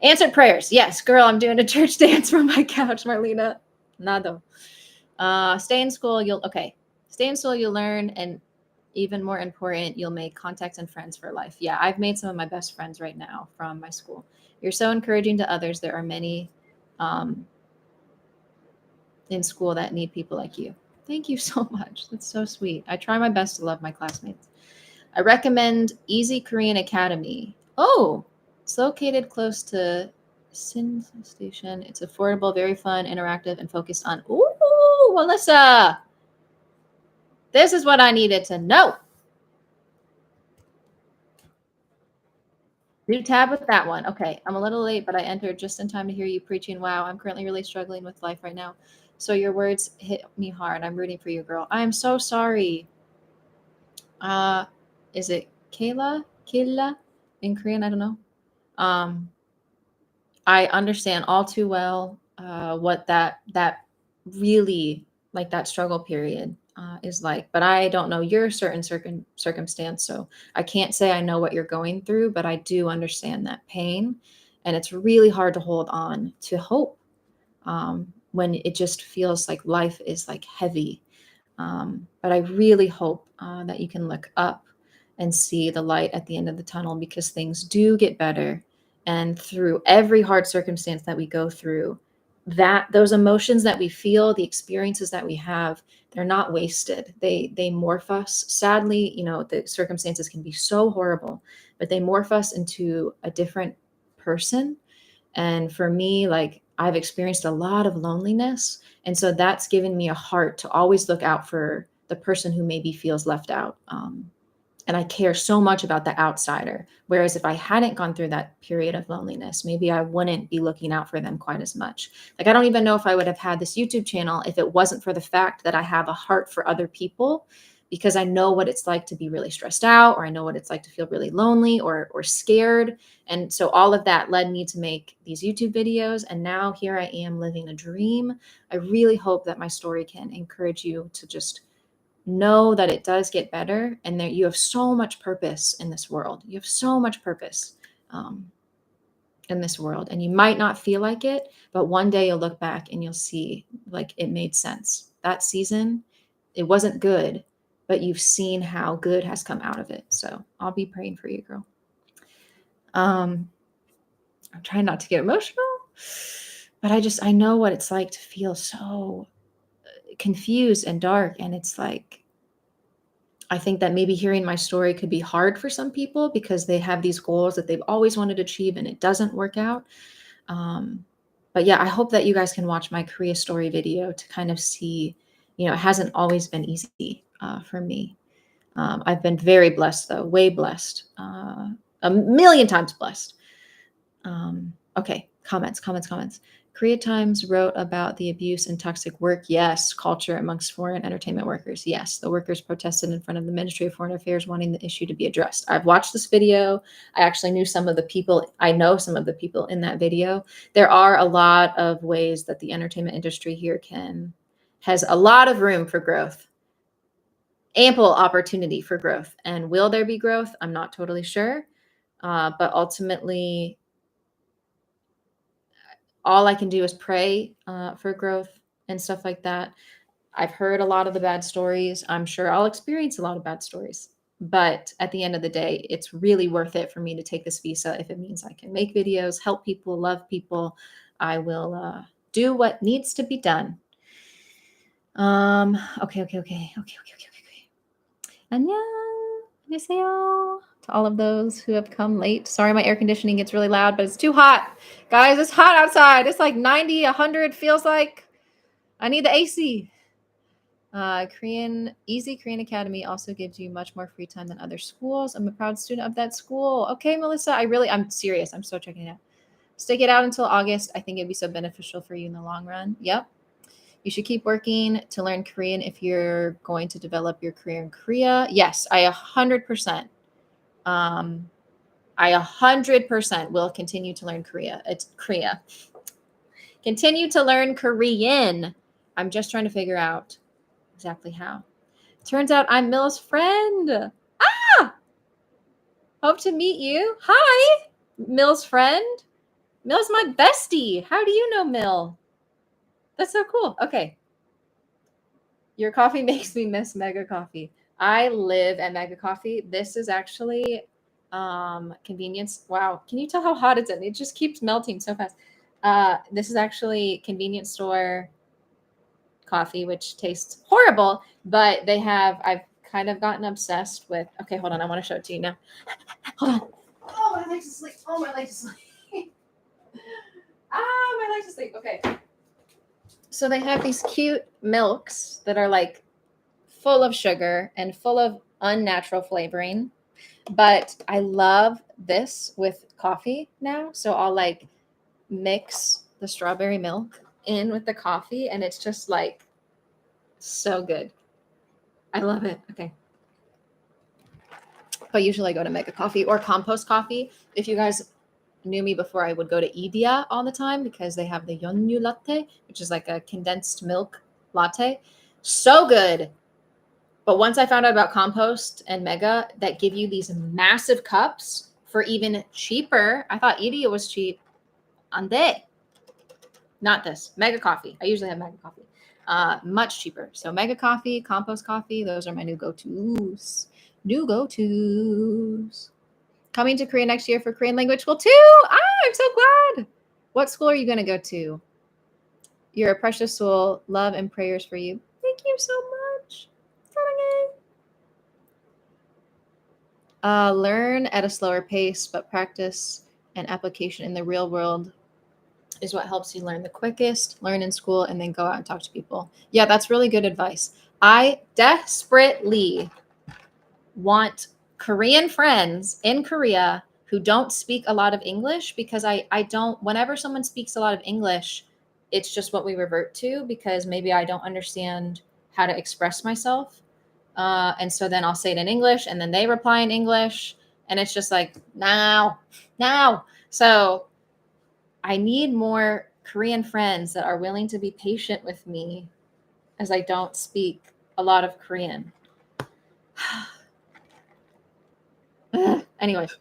answered prayers. Yes, girl, I'm doing a church dance from my couch, Marlena. Nado. Stay in school. Stay in school. You'll learn, and even more important, you'll make contacts and friends for life. Yeah, I've made some of my best friends right now from my school. You're so encouraging to others. There are many in school that need people like you. Thank you so much. That's so sweet. I try my best to love my classmates. I recommend Easy Korean Academy. Oh, it's located close to Sin Station. It's affordable, very fun, interactive, and focused on. Ooh, Melissa. This is what I needed to know. New tab with that one. Okay, I'm a little late, but I entered just in time to hear you preaching. Wow, I'm currently really struggling with life right now. So your words hit me hard. I'm rooting for you, girl. I'm so sorry. Is it Kayla? Kayla in Korean? I don't know. I understand all too well what that really, like, that struggle period is like. But I don't know your certain circumstance, so I can't say I know what you're going through. But I do understand that pain, and it's really hard to hold on to hope when it just feels like life is like heavy. But I really hope that you can look up and see the light at the end of the tunnel, because things do get better. And through every hard circumstance that we go through, that those emotions that we feel, the experiences that we have, they're not wasted. They morph us. Sadly, the circumstances can be so horrible, but they morph us into a different person. And for me, like, I've experienced a lot of loneliness. And so that's given me a heart to always look out for the person who maybe feels left out. And I care so much about the outsider. Whereas if I hadn't gone through that period of loneliness, maybe I wouldn't be looking out for them quite as much. Like, I don't even know if I would have had this YouTube channel if it wasn't for the fact that I have a heart for other people, because I know what it's like to be really stressed out, or I know what it's like to feel really lonely or scared. And so all of that led me to make these YouTube videos. And now here I am living a dream. I really hope that my story can encourage you to just know that it does get better, and that you have so much purpose in this world. You have so much purpose in this world, and you might not feel like it, but one day you'll look back and you'll see, like, it made sense. That season, it wasn't good, but you've seen how good has come out of it. So I'll be praying for you, girl. I'm trying not to get emotional, but I know what it's like to feel so confused and dark. And it's like, I think that maybe hearing my story could be hard for some people because they have these goals that they've always wanted to achieve and it doesn't work out. But yeah, I hope that you guys can watch my Korea story video to kind of see, it hasn't always been easy for me. I've been very blessed, though, way blessed, a million times blessed. Okay, comments. Korea Times wrote about the abuse and toxic work, yes, culture amongst foreign entertainment workers. Yes, the workers protested in front of the Ministry of Foreign Affairs wanting the issue to be addressed. I've watched this video. I actually knew some of the people. I know some of the people in that video. There are a lot of ways that the entertainment industry here has a lot of room for growth. Ample opportunity for growth. And will there be growth? I'm not totally sure. But ultimately, all I can do is pray for growth and stuff like that. I've heard a lot of the bad stories. I'm sure I'll experience a lot of bad stories. But at the end of the day, it's really worth it for me to take this visa if it means I can make videos, help people, love people. I will do what needs to be done. Okay. 안녕하세요 to all of those who have come late. Sorry, my air conditioning gets really loud, but it's too hot. Guys, it's hot outside. It's like 90, 100, feels like I need the AC. Easy Korean Academy also gives you much more free time than other schools. I'm a proud student of that school. Okay, Melissa, I'm serious. I'm so checking it out. Stick it out until August. I think it'd be so beneficial for you in the long run. Yep. You should keep working to learn Korean if you're going to develop your career in Korea. Yes, I 100%. I 100% will continue to learn Korea. It's Korea. Continue to learn Korean. I'm just trying to figure out exactly how. Turns out I'm Mill's friend. Hope to meet you. Hi, Mill's friend. Mill's my bestie. How do you know Mill? That's so cool. Okay. Your coffee makes me miss Mega Coffee. I live at Mega Coffee. This is actually convenience. Wow. Can you tell how hot it's in? It just keeps melting so fast. This is actually convenience store coffee, which tastes horrible, but I've kind of gotten obsessed with, okay, hold on. I want to show it to you now. Hold on. Oh, my legs asleep. Oh, my legs asleep. My legs asleep. Okay. So they have these cute milks that are like full of sugar and full of unnatural flavoring. But I love this with coffee now. So I'll like mix the strawberry milk in with the coffee, and it's just like so good. I love it. Okay. But usually I go to Mega Coffee or Compost Coffee. If you guys knew me before, I would go to Idia all the time because they have the Yonyu latte, which is like a condensed milk latte. So good. But once I found out about Compost and Mega that give you these massive cups for even cheaper, I thought Idia was cheap. Ande. Not this. Mega Coffee. I usually have Mega Coffee. Much cheaper. So Mega Coffee, Compost Coffee, those are my new go-tos. Coming to Korea next year for Korean language school too. I'm so glad. What school are you going to go to? You're a precious soul. Love and prayers for you. Thank you so much. Learn at a slower pace, but practice and application in the real world is what helps you learn the quickest. Learn in school and then go out and talk to people. Yeah, that's really good advice. I desperately want Korean friends in Korea who don't speak a lot of English, because I don't, whenever someone speaks a lot of English, it's just what we revert to, because maybe I don't understand how to express myself. And so then I'll say it in English and then they reply in English. And it's just like, now. So I need more Korean friends that are willing to be patient with me as I don't speak a lot of Korean. Anyways,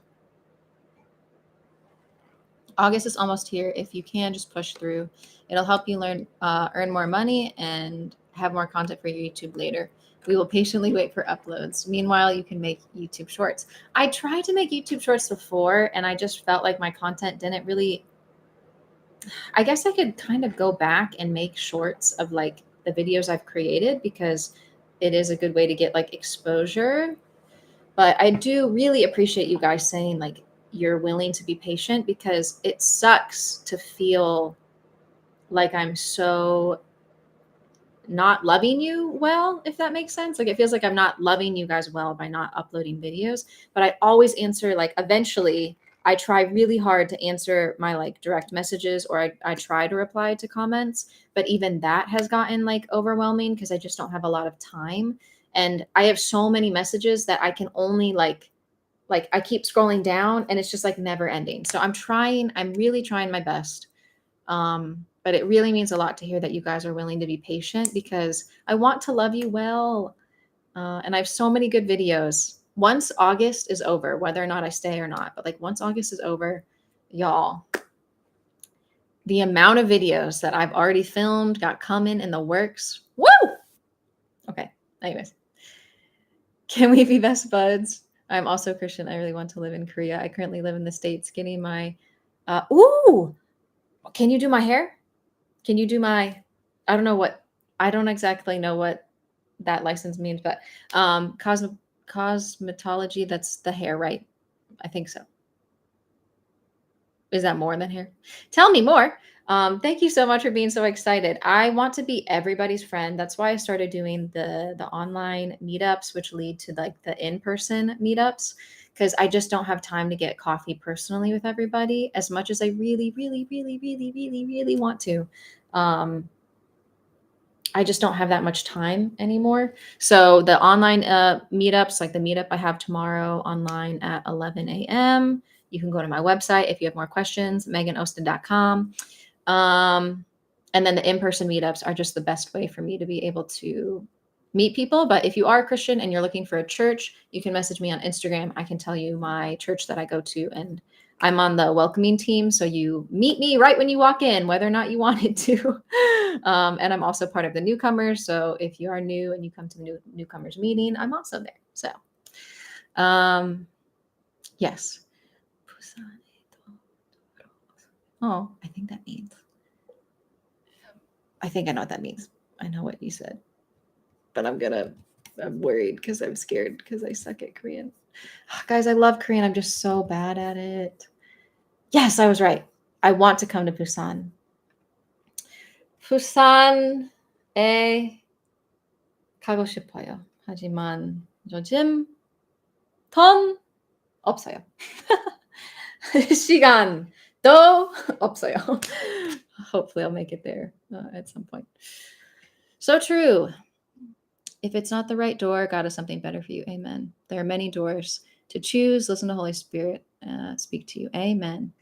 August is almost here. If you can, just push through. It'll help you earn more money and have more content for your YouTube later. We will patiently wait for uploads. Meanwhile, you can make YouTube shorts. I tried to make YouTube shorts before, and I just felt like my content didn't really. I guess I could kind of go back and make shorts of like the videos I've created, because it is a good way to get like exposure. But I do really appreciate you guys saying like you're willing to be patient, because it sucks to feel like I'm so not loving you well, if that makes sense. Like it feels like I'm not loving you guys well by not uploading videos. But I always answer, like eventually I try really hard to answer my like direct messages, or I try to reply to comments. But even that has gotten like overwhelming, because I just don't have a lot of time. And I have so many messages that I can only like I keep scrolling down and it's just like never ending. So I'm really trying my best. But it really means a lot to hear that you guys are willing to be patient, because I want to love you well. And I have so many good videos. Once August is over, whether or not I stay or not, but like once August is over, y'all, the amount of videos that I've already filmed, got coming in the works. Woo! Okay. Anyways, can we be best buds? I'm also Christian. I really want to live in Korea. I currently live in the States getting my, can you do my hair? Can you do my, I don't exactly know what that license means, but cosmetology, that's the hair, right? I think so. Is that more than hair? Tell me more. Thank you so much for being so excited. I want to be everybody's friend. That's why I started doing the online meetups, which lead to like the in-person meetups, because I just don't have time to get coffee personally with everybody as much as I really, really, really, really, really, really want to. I just don't have that much time anymore. So the online meetups, like the meetup I have tomorrow online at 11 a.m., you can go to my website if you have more questions, MEGAN-OSTEN-VWD. And then the in-person meetups are just the best way for me to be able to meet people. But if you are a Christian and you're looking for a church, you can message me on Instagram. I can tell you my church that I go to, and I'm on the welcoming team. So you meet me right when you walk in, whether or not you wanted to. And I'm also part of the newcomers. So if you are new and you come to the newcomers meeting, I'm also there. So yes. Oh, I think I know what that means. I know what you said, but I'm worried because I'm scared because I suck at Korean. Oh, guys, I love Korean. I'm just so bad at it. Yes, I was right. I want to come to Busan. 부산에 가고 싶어요. 하지만 요즘 돈 없어요. 시간도 없어요. Hopefully I'll make it there at some point. So true. If it's not the right door, God has something better for you. Amen. There are many doors to choose. Listen to Holy Spirit speak to you. Amen.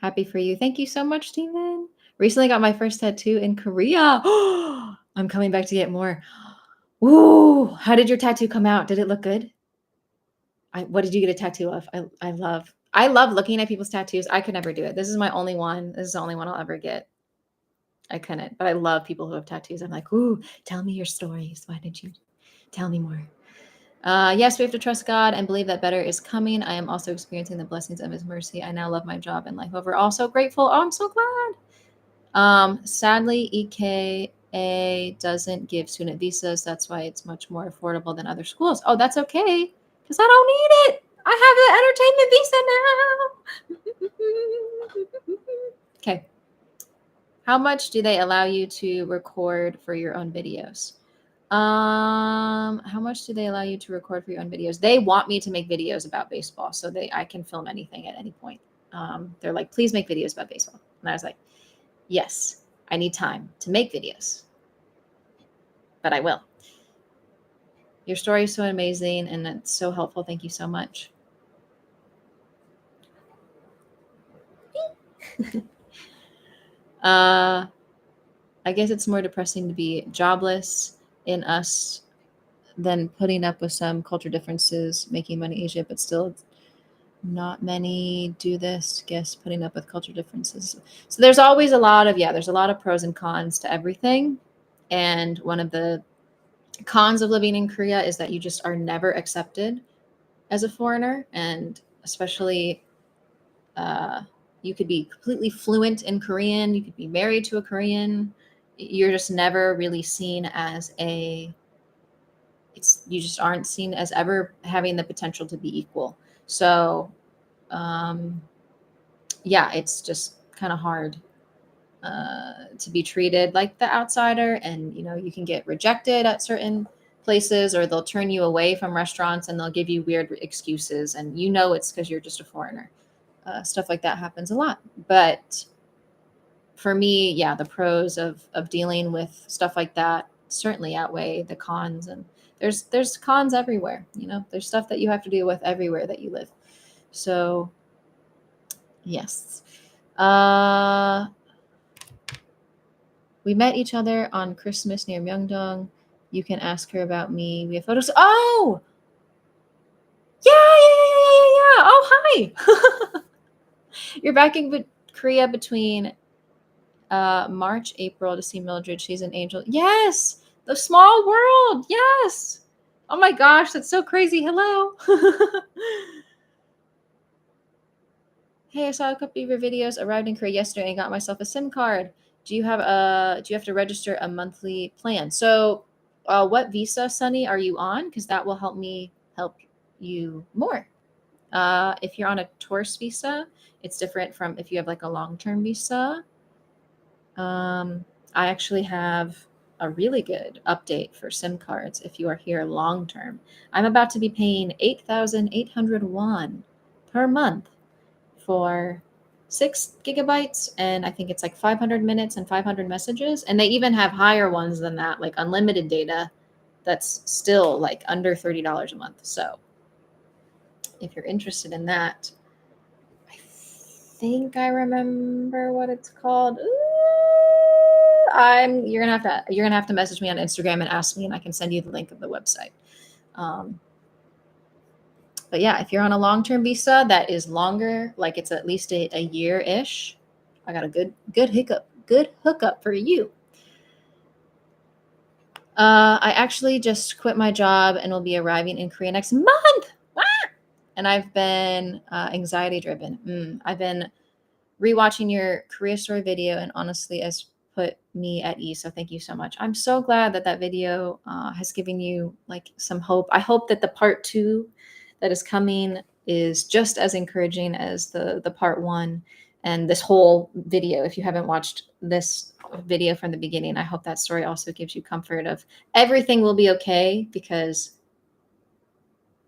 Happy for you. Thank you so much, Stephen. Recently got my first tattoo in Korea. I'm coming back to get more. Ooh, how did your tattoo come out? Did it look good? What did you get a tattoo of? I love looking at people's tattoos. I could never do it. This is my only one. This is the only one I'll ever get. I couldn't, but I love people who have tattoos. I'm like, ooh, tell me your stories. Why did you tell me more? Yes, we have to trust God and believe that better is coming. I am also experiencing the blessings of His mercy. I now love my job and life overall. So grateful. Oh, I'm so glad. Sadly, EKA doesn't give student visas. That's why it's much more affordable than other schools. Oh, that's okay, because I don't need it. I have the entertainment visa now. Okay. How much do they allow you to record for your own videos? How much do they allow you to record for your own videos? They want me to make videos about baseball, so I can film anything at any point. They're like, please make videos about baseball. And I was like, yes, I need time to make videos, but I will. Your story is so amazing and it's so helpful. Thank you so much. I guess it's more depressing to be jobless in us than putting up with some culture differences, making money in Asia, but still not many do this. Guess putting up with culture differences. So there's always there's a lot of pros and cons to everything. And one of the cons of living in Korea is that you just are never accepted as a foreigner. And especially, you could be completely fluent in Korean, you could be married to a Korean. You're just never really seen as you just aren't seen as ever having the potential to be equal. So, yeah, it's just kind of hard to be treated like the outsider. And, you can get rejected at certain places, or they'll turn you away from restaurants and they'll give you weird excuses. And it's because you're just a foreigner. Stuff like that happens a lot. But for me, yeah, the pros of dealing with stuff like that certainly outweigh the cons. And there's cons everywhere. There's stuff that you have to deal with everywhere that you live. So yes. We met each other on Christmas near Myeongdong. You can ask her about me. We have photos. Oh, yeah. Oh, hi. You're back in Korea between March, April to see Mildred. She's an angel. Yes, the small world. Yes. Oh my gosh, that's so crazy. Hello. Hey, I saw a couple of your videos. Arrived in Korea yesterday and got myself a SIM card. Do you have to register a monthly plan? So, what visa, Sunny, are you on? Because that will help me help you more. If you're on a tourist visa, it's different from if you have like a long-term visa. I actually have a really good update for SIM cards if you are here long-term. I'm about to be paying 8,800 won per month for 6 gigabytes, and I think it's like 500 minutes and 500 messages. And they even have higher ones than that, like unlimited data, that's still like under $30 a month. So if you're interested in that, I think I remember what it's called. You're gonna have to message me on Instagram and ask me, and I can send you the link of the website. But yeah, if you're on a long-term visa that is longer, like it's at least a year-ish, I got a good hookup for you. I actually just quit my job and will be arriving in Korea next month. And I've been anxiety driven. I've been rewatching your Korea story video, and honestly, has put me at ease. So thank you so much. I'm so glad that video has given you like some hope. I hope that the part 2 that is coming is just as encouraging as the part 1 and this whole video. If you haven't watched this video from the beginning, I hope that story also gives you comfort of everything will be okay, because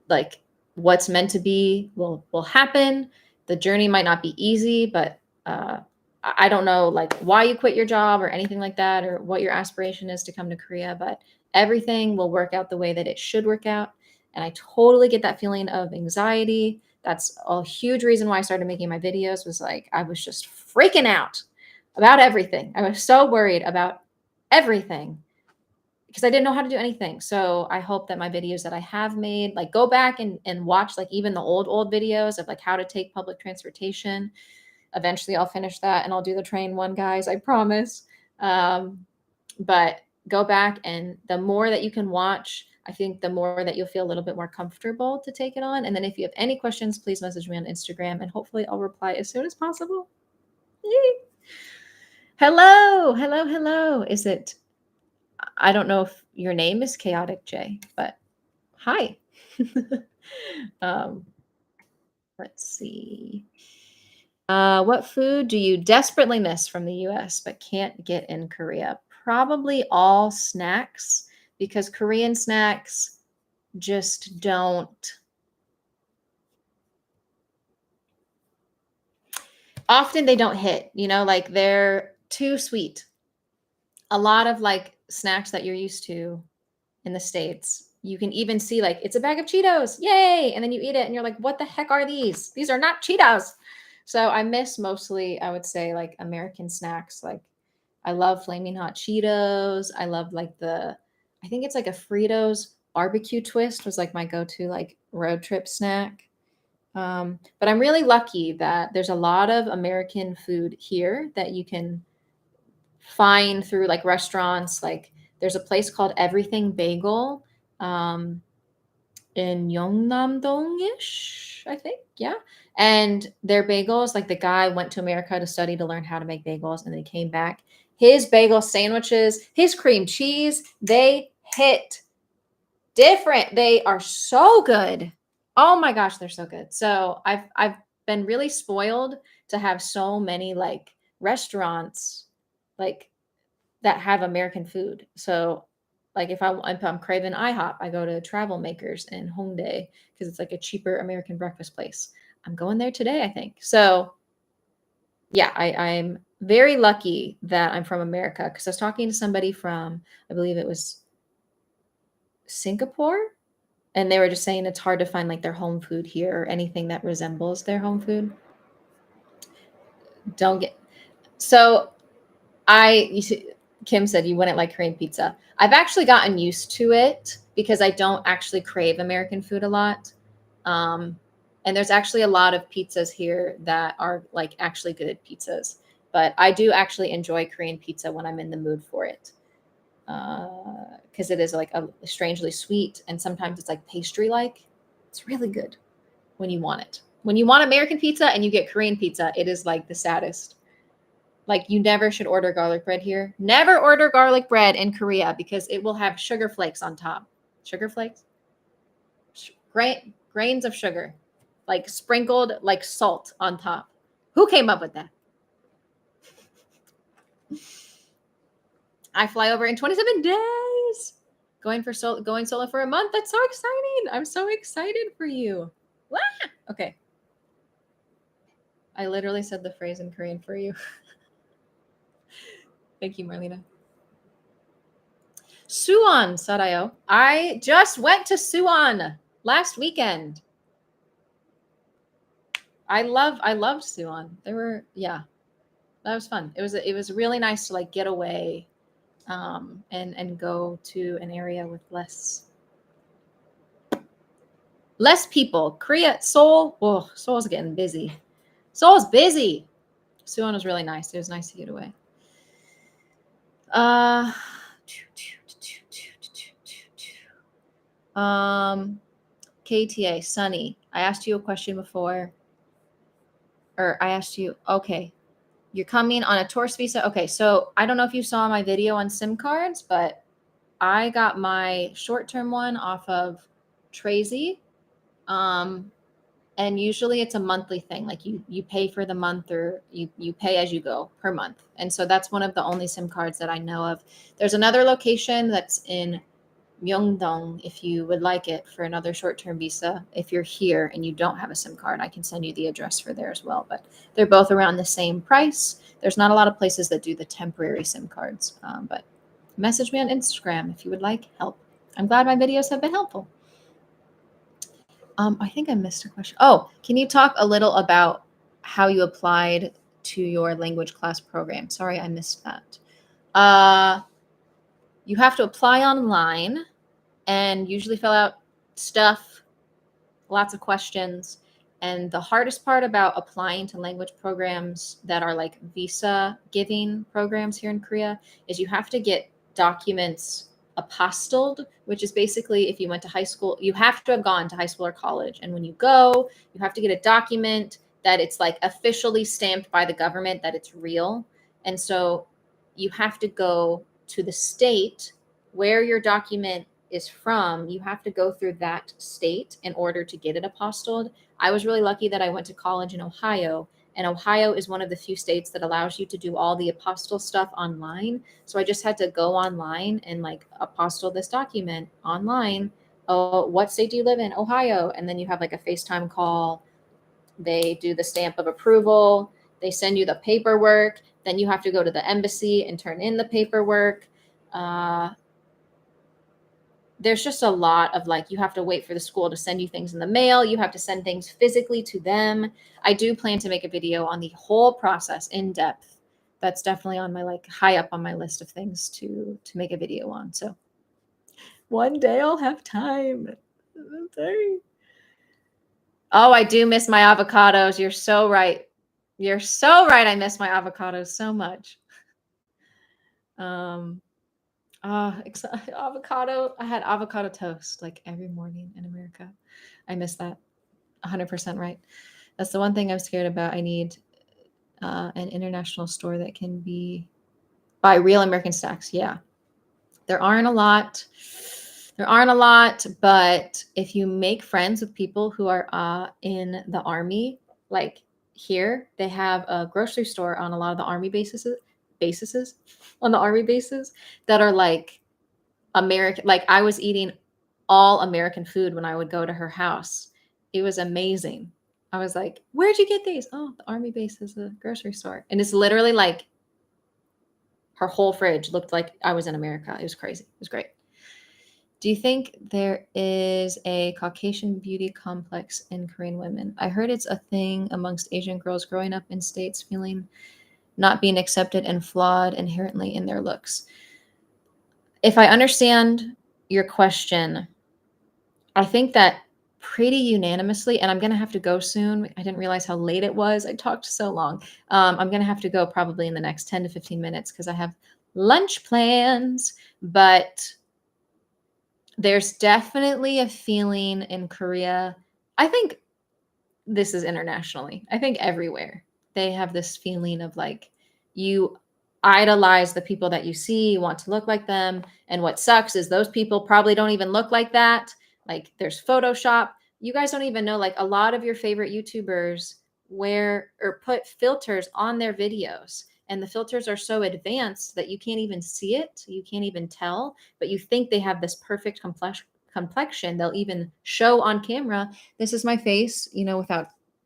like what's meant to be will happen. The journey might not be easy, but I don't know like why you quit your job or anything like that, or what your aspiration is to come to Korea, but everything will work out the way that it should work out. And I totally get that feeling of anxiety. That's a huge reason why I started making my videos, was like I was just freaking out about everything. I was so worried about everything because I didn't know how to do anything. So I hope that my videos that I have made, like go back and watch like even the old videos of like how to take public transportation. Eventually I'll finish that and I'll do the train one, guys, I promise. But go back, and the more that you can watch, I think the more that you'll feel a little bit more comfortable to take it on. And then if you have any questions, please message me on Instagram, and hopefully I'll reply as soon as possible. Yay. Hello, hello, hello. I don't know if your name is Chaotic J, but hi. um, let's see. What food do you desperately miss from the US but can't get in Korea? Probably all snacks, because Korean snacks just don't, often they don't hit, like they're too sweet. A lot of like snacks that you're used to in the States, you can even see like it's a bag of Cheetos, yay! And then you eat it and you're like, what the heck are these? These are not Cheetos. So I miss mostly, I would say, like American snacks. Like I love Flaming Hot Cheetos. I love like I think it's like a Fritos barbecue twist was like my go-to like road trip snack. But I'm really lucky that there's a lot of American food here that you can find through like restaurants. Like there's a place called Everything Bagel um, in Yeongnam-dong-ish, I think. Yeah. And their bagels, like the guy went to America to study to learn how to make bagels, and then he came back. His bagel sandwiches, his cream cheese, they hit different. They are so good. Oh my gosh, they're so good. So I've been really spoiled to have so many like restaurants like that have American food. So like if I'm craving IHOP, I go to Travel Makers in Hongdae because it's like a cheaper American breakfast place. I'm going there today, I think. So yeah, I'm very lucky that I'm from America, because I was talking to somebody from, I believe it was Singapore, and they were just saying it's hard to find like their home food here or anything that resembles their home food. Don't get so you see, Kim said you wouldn't like Korean pizza. I've actually gotten used to it because I don't actually crave American food a lot. And there's actually a lot of pizzas here that are like actually good pizzas. But I do actually enjoy Korean pizza when I'm in the mood for it. Because it is like a strangely sweet, and sometimes it's like pastry like. It's really good when you want it. When you want American pizza and you get Korean pizza, it is like the saddest. Like you never should order garlic bread here. Never order garlic bread in Korea because it will have sugar flakes on top. Sugar flakes? Grains of sugar, like sprinkled like salt on top. Who came up with that? I fly over in 27 days. Going solo for a month. That's so exciting. I'm so excited for you. Wah! Okay. I literally said the phrase in Korean for you. Thank you, Marlena. Suwon, Sadayo. I just went to Suwon last weekend. I loved Suwon. That was fun. It was really nice to like get away and go to an area with less people. Seoul's getting busy. Seoul's busy. Suwon was really nice. It was nice to get away. KTA, Sunny, I asked you a question before. Or I asked you, okay, you're coming on a tourist visa. Okay, so I don't know if you saw my video on SIM cards, but I got my short-term one off of Trazy. And usually it's a monthly thing. Like you pay for the month, or you pay as you go per month. And so that's one of the only SIM cards that I know of. There's another location that's in Myeongdong if you would like it for another short-term visa. If you're here and you don't have a SIM card, I can send you the address for there as well. But they're both around the same price. There's not a lot of places that do the temporary SIM cards. But message me on Instagram if you would like help. I'm glad my videos have been helpful. I think I missed a question. Oh, can you talk a little about how you applied to your language class program? Sorry, I missed that. You have to apply online and usually fill out stuff, lots of questions. And the hardest part about applying to language programs that are like visa giving programs here in Korea is you have to get documents apostilled, which is basically if you went to high school, you have to have gone to high school or college. And when you go, you have to get a document that it's like officially stamped by the government that it's real. And so you have to go to the state where your document is from. You have to go through that state in order to get it apostilled. I was really lucky that I went to college in Ohio, and Ohio is one of the few states that allows you to do all the apostille stuff online. So I just had to go online and like apostille this document online. Oh, what state do you live in? Ohio. And then you have like a FaceTime call. They do the stamp of approval. They send you the paperwork. Then you have to go to the embassy and turn in the paperwork. There's just a lot of like, you have to wait for the school to send you things in the mail. You have to send things physically to them. I do plan to make a video on the whole process in depth. That's definitely on my like high up on my list of things to make a video on. So one day I'll have time. I'm sorry. Oh, I do miss my avocados. You're so right. You're so right. I miss my avocados so much. Avocado. I had avocado toast like every morning in America. I miss that. 100% right. That's the one thing I'm scared about. I need an international store that can buy real American stacks. Yeah. There aren't a lot. But if you make friends with people who are in the Army, like here, they have a grocery store on a lot of the Army bases on the Army bases that are like American. Like I was eating all American food when I would go to her house. It was amazing. I was like, where'd you get these? Oh, the Army base is a grocery store. And it's literally like her whole fridge looked like I was in America. It was crazy. It was great. Do you think there is a Caucasian beauty complex in Korean women? I heard it's a thing amongst Asian girls growing up in states feeling not being accepted and flawed inherently in their looks. If I understand your question, I think that pretty unanimously, and I'm going to have to go soon. I didn't realize how late it was. I talked so long. I'm going to have to go probably in the next 10 to 15 minutes because I have lunch plans, but there's definitely a feeling in Korea. I think this is internationally. I think everywhere they have this feeling of like you idolize the people that you see, you want to look like them. And what sucks is those people probably don't even look like that. Like there's Photoshop. You guys don't even know, like a lot of your favorite YouTubers wear or put filters on their videos. And the filters are so advanced that you can't even see it. You can't even tell, but you think they have this perfect complexion. They'll even show on camera, this is my face, you know,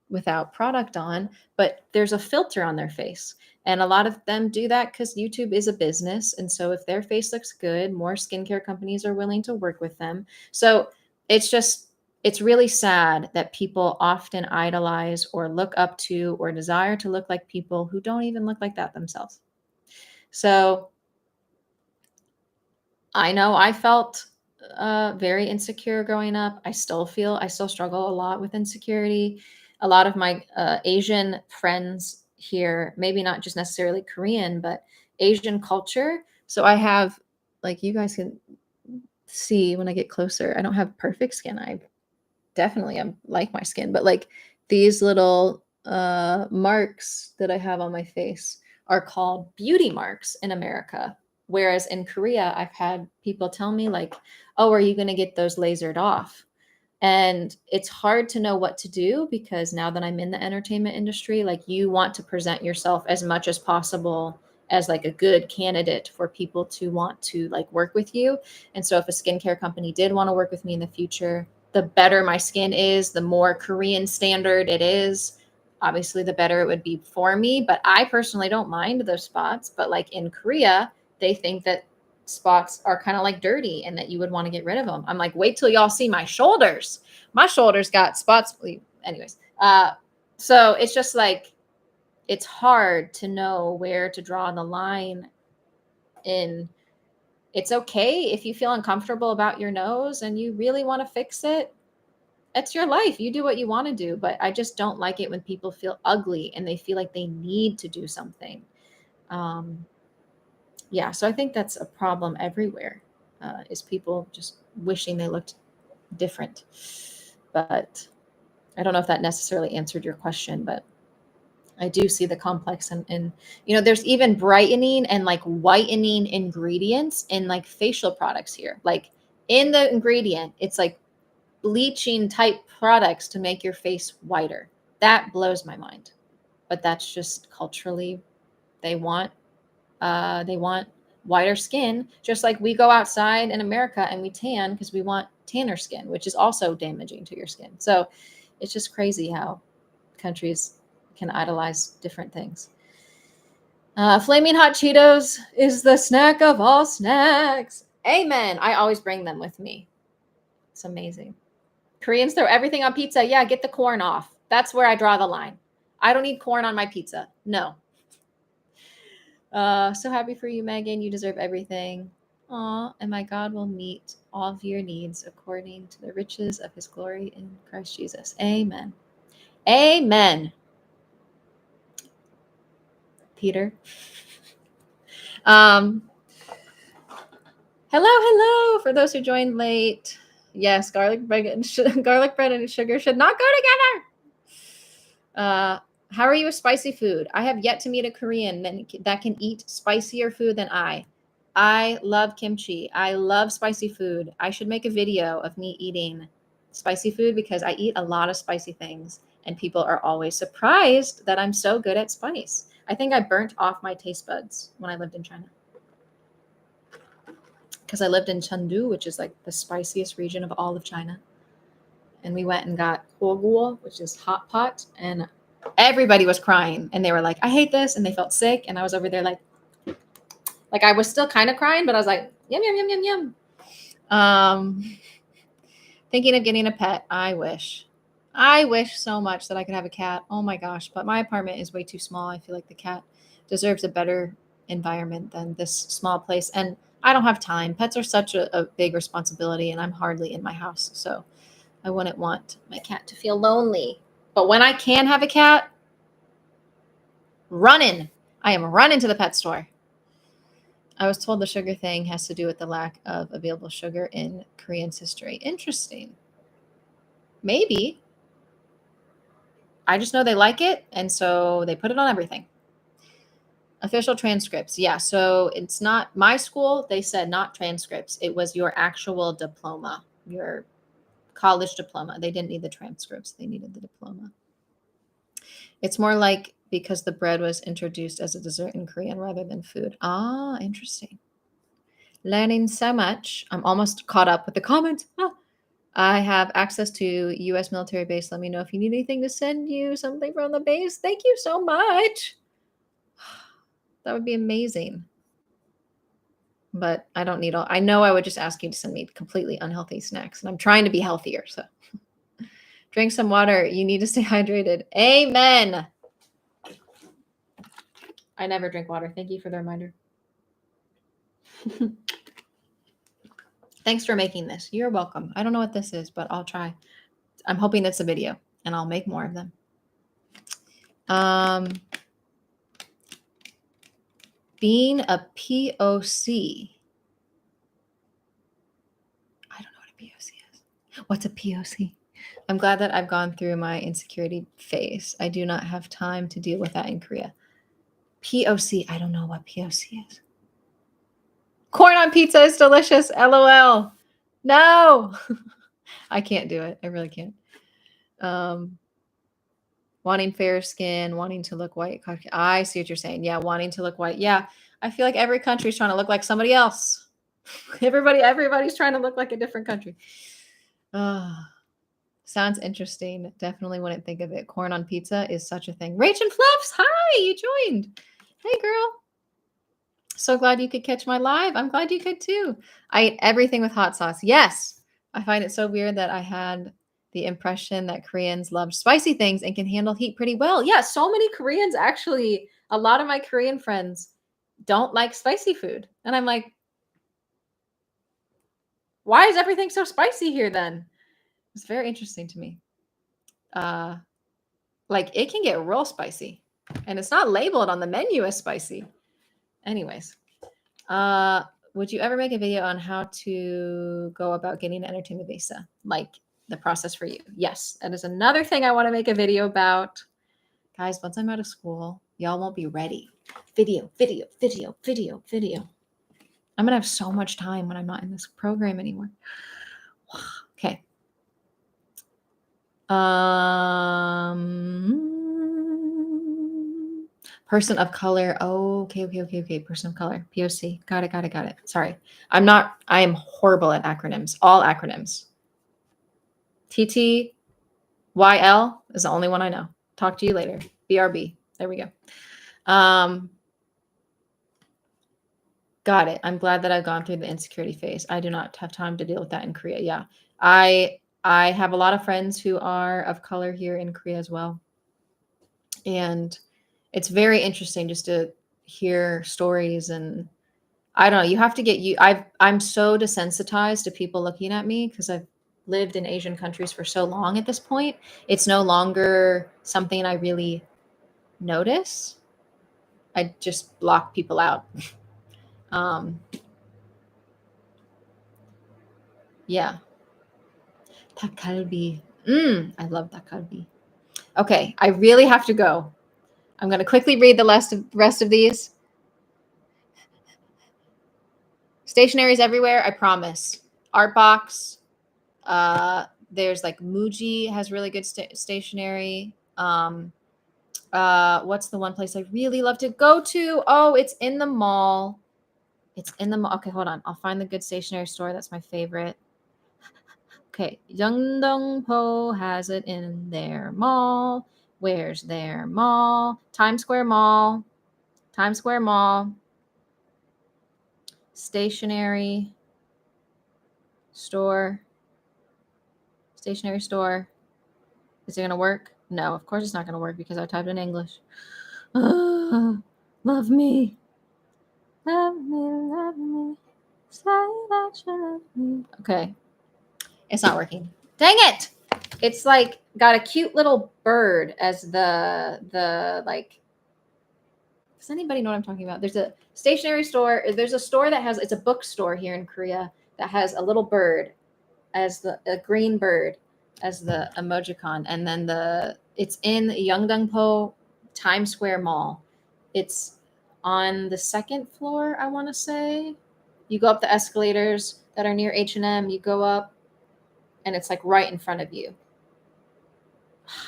without product on, but there's a filter on their face. And a lot of them do that because YouTube is a business. And so if their face looks good, more skincare companies are willing to work with them. So it's really sad that people often idolize or look up to or desire to look like people who don't even look like that themselves. So I know I felt very insecure growing up. I still struggle a lot with insecurity. A lot of my Asian friends here, maybe not just necessarily Korean, but Asian culture. So I have, like you guys can see when I get closer, I don't have perfect skin. I definitely like my skin, but like these little marks that I have on my face are called beauty marks in America. Whereas in Korea, I've had people tell me like, oh, are you going to get those lasered off? And it's hard to know what to do because now that I'm in the entertainment industry, like you want to present yourself as much as possible as like a good candidate for people to want to like work with you. And so if a skincare company did want to work with me in the future, the better my skin is, the more Korean standard it is, obviously the better it would be for me. But I personally don't mind those spots. But like in Korea, they think that spots are kind of like dirty and that you would want to get rid of them. I'm like, wait till y'all see my shoulders. My shoulders got spots. Anyways, so it's just like, it's hard to know where to draw the line. It's okay if you feel uncomfortable about your nose and you really want to fix it. It's your life. You do what you want to do. But I just don't like it when people feel ugly and they feel like they need to do something. yeah, so I think that's a problem everywhere, is people just wishing they looked different. But I don't know if that necessarily answered your question, but I do see the complex and there's even brightening and like whitening ingredients in like facial products here. Like in the ingredient, it's like bleaching type products to make your face whiter. That blows my mind. But that's just culturally they want whiter skin, just like we go outside in America and we tan because we want tanner skin, which is also damaging to your skin. So it's just crazy how countries can idolize different things. Flaming hot Cheetos is the snack of all snacks. Amen. I always bring them with me. It's amazing. Koreans throw everything on pizza. Yeah, get the corn off. That's where I draw the line. I don't need corn on my pizza. No. So happy for you, Megan. You deserve everything. Aw, and my God will meet all of your needs according to the riches of his glory in Christ Jesus. Amen. Amen. Peter. Hello. For those who joined late. Yes, garlic bread and sugar should not go together. How are you with spicy food? I have yet to meet a Korean that can eat spicier food than I. I love kimchi. I love spicy food. I should make a video of me eating spicy food because I eat a lot of spicy things and people are always surprised that I'm so good at spice. I think I burnt off my taste buds when I lived in China. Because I lived in Chengdu, which is like the spiciest region of all of China. And we went and got guo, which is hot pot, and everybody was crying. And they were like, I hate this. And they felt sick. And I was over there like I was still kind of crying, but I was like, yum, yum, yum, yum, yum. Thinking of getting a pet. I wish so much that I could have a cat. Oh my gosh. But my apartment is way too small. I feel like the cat deserves a better environment than this small place. And I don't have time. Pets are such a big responsibility, and I'm hardly in my house. So I wouldn't want my cat to feel lonely. But when I can have a cat, I am running to the pet store. I was told the sugar thing has to do with the lack of available sugar in Korean's history. Interesting. Maybe. I just know they like it, and so they put it on everything. Official transcripts. Yeah, so it's not my school. They said not transcripts. It was your actual diploma, your college diploma. They didn't need the transcripts. They needed the diploma. It's more like because the bread was introduced as a dessert in Korean rather than food. Ah, interesting. Learning so much. I'm almost caught up with the comments. I have access to U.S. military base. Let me know if you need anything to send you something from the base. Thank you so much. That would be amazing. But I don't need all. I know I would just ask you to send me completely unhealthy snacks, and I'm trying to be healthier. So drink some water. You need to stay hydrated. Amen. I never drink water. Thank you for the reminder. Thanks for making this. You're welcome. I don't know what this is, but I'll try. I'm hoping it's a video, and I'll make more of them. Being a POC. I don't know what a POC is. What's a POC? I'm glad that I've gone through my insecurity phase. I do not have time to deal with that in Korea. POC. I don't know what POC is. Corn on pizza is delicious. LOL. No. I can't do it. I really can't. Wanting fair skin, wanting to look white. I see what you're saying. Yeah, wanting to look white. Yeah, I feel like every country is trying to look like somebody else. Everybody's trying to look like a different country. Sounds interesting. Definitely wouldn't think of it. Corn on pizza is such a thing. Rach and Fluffs, hi, you joined. Hey, girl. So glad you could catch my live. I'm glad you could too. I eat everything with hot sauce. Yes. I find it so weird that I had the impression that Koreans love spicy things and can handle heat pretty well. Yeah, so many Koreans actually, a lot of my Korean friends don't like spicy food. And I'm like, why is everything so spicy here then? It's very interesting to me. Like it can get real spicy and it's not labeled on the menu as spicy. Anyways, Would you ever make a video on how to go about getting an entertainment visa? Like the process for you? Yes, that is another thing I want to make a video about. Guys, once I'm out of school, y'all won't be ready. Video. I'm gonna have so much time when I'm not in this program anymore. Okay. Person of color. Oh, okay. Person of color. POC. Got it. Sorry. I am horrible at acronyms. All acronyms. TTYL is the only one I know. Talk to you later. BRB. There we go. Got it. I'm glad that I've gone through the insecurity phase. I do not have time to deal with that in Korea. Yeah. I have a lot of friends who are of color here in Korea as well. And it's very interesting just to hear stories. And I don't know, you have to get I'm so desensitized to people looking at me because I've lived in Asian countries for so long at this point. It's no longer something I really notice. I just block people out. Yeah. Takalbi. I love takalbi. Okay, I really have to go. I'm going to quickly read the rest of these. Stationaries everywhere, I promise. Art box. There's like Muji has really good stationery. What's the one place I really love to go to? Oh, it's in the mall. It's in the mall. Okay, hold on. I'll find the good stationery store. That's my favorite. Okay, Yeongdong-po has it in their mall. Where's their mall? Times Square Mall. Times Square Mall. Stationery store. Stationery store. Is it going to work? No, of course it's not going to work because I typed in English. Love me. Love me. Say that you love me. Okay. It's not working. Dang it. It's like got a cute little bird as the like. Does anybody know what I'm talking about? There's a stationery store. There's a store that has, it's a bookstore here in Korea that has a little bird as a green bird as the emojicon. And then it's in Yeongdong-po Times Square Mall. It's on the second floor, I want to say. You go up the escalators that are near H&M, you go up and it's like right in front of you.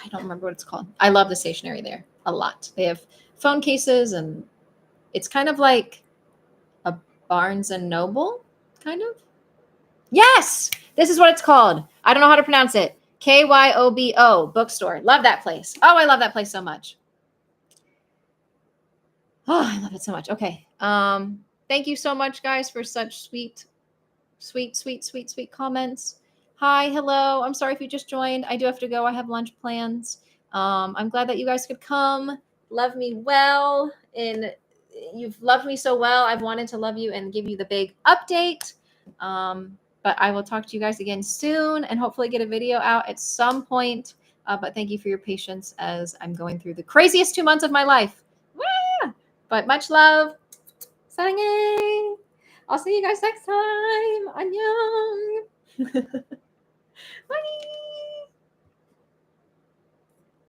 I don't remember what it's called. I love the stationery there a lot. They have phone cases and it's kind of like a Barnes and Noble, kind of. Yes, this is what it's called. I don't know how to pronounce it. KYOBO bookstore. Love that place. Oh, I love that place so much. Oh, I love it so much. Okay. Thank you so much, guys, for such sweet comments. Hi, hello. I'm sorry if you just joined. I do have to go. I have lunch plans. I'm glad that you guys could come. Love me well. And you've loved me so well. I've wanted to love you and give you the big update. But I will talk to you guys again soon and hopefully get a video out at some point. But thank you for your patience as I'm going through the craziest 2 months of my life. But much love. 사랑해. I'll see you guys next time. 안녕. Bye.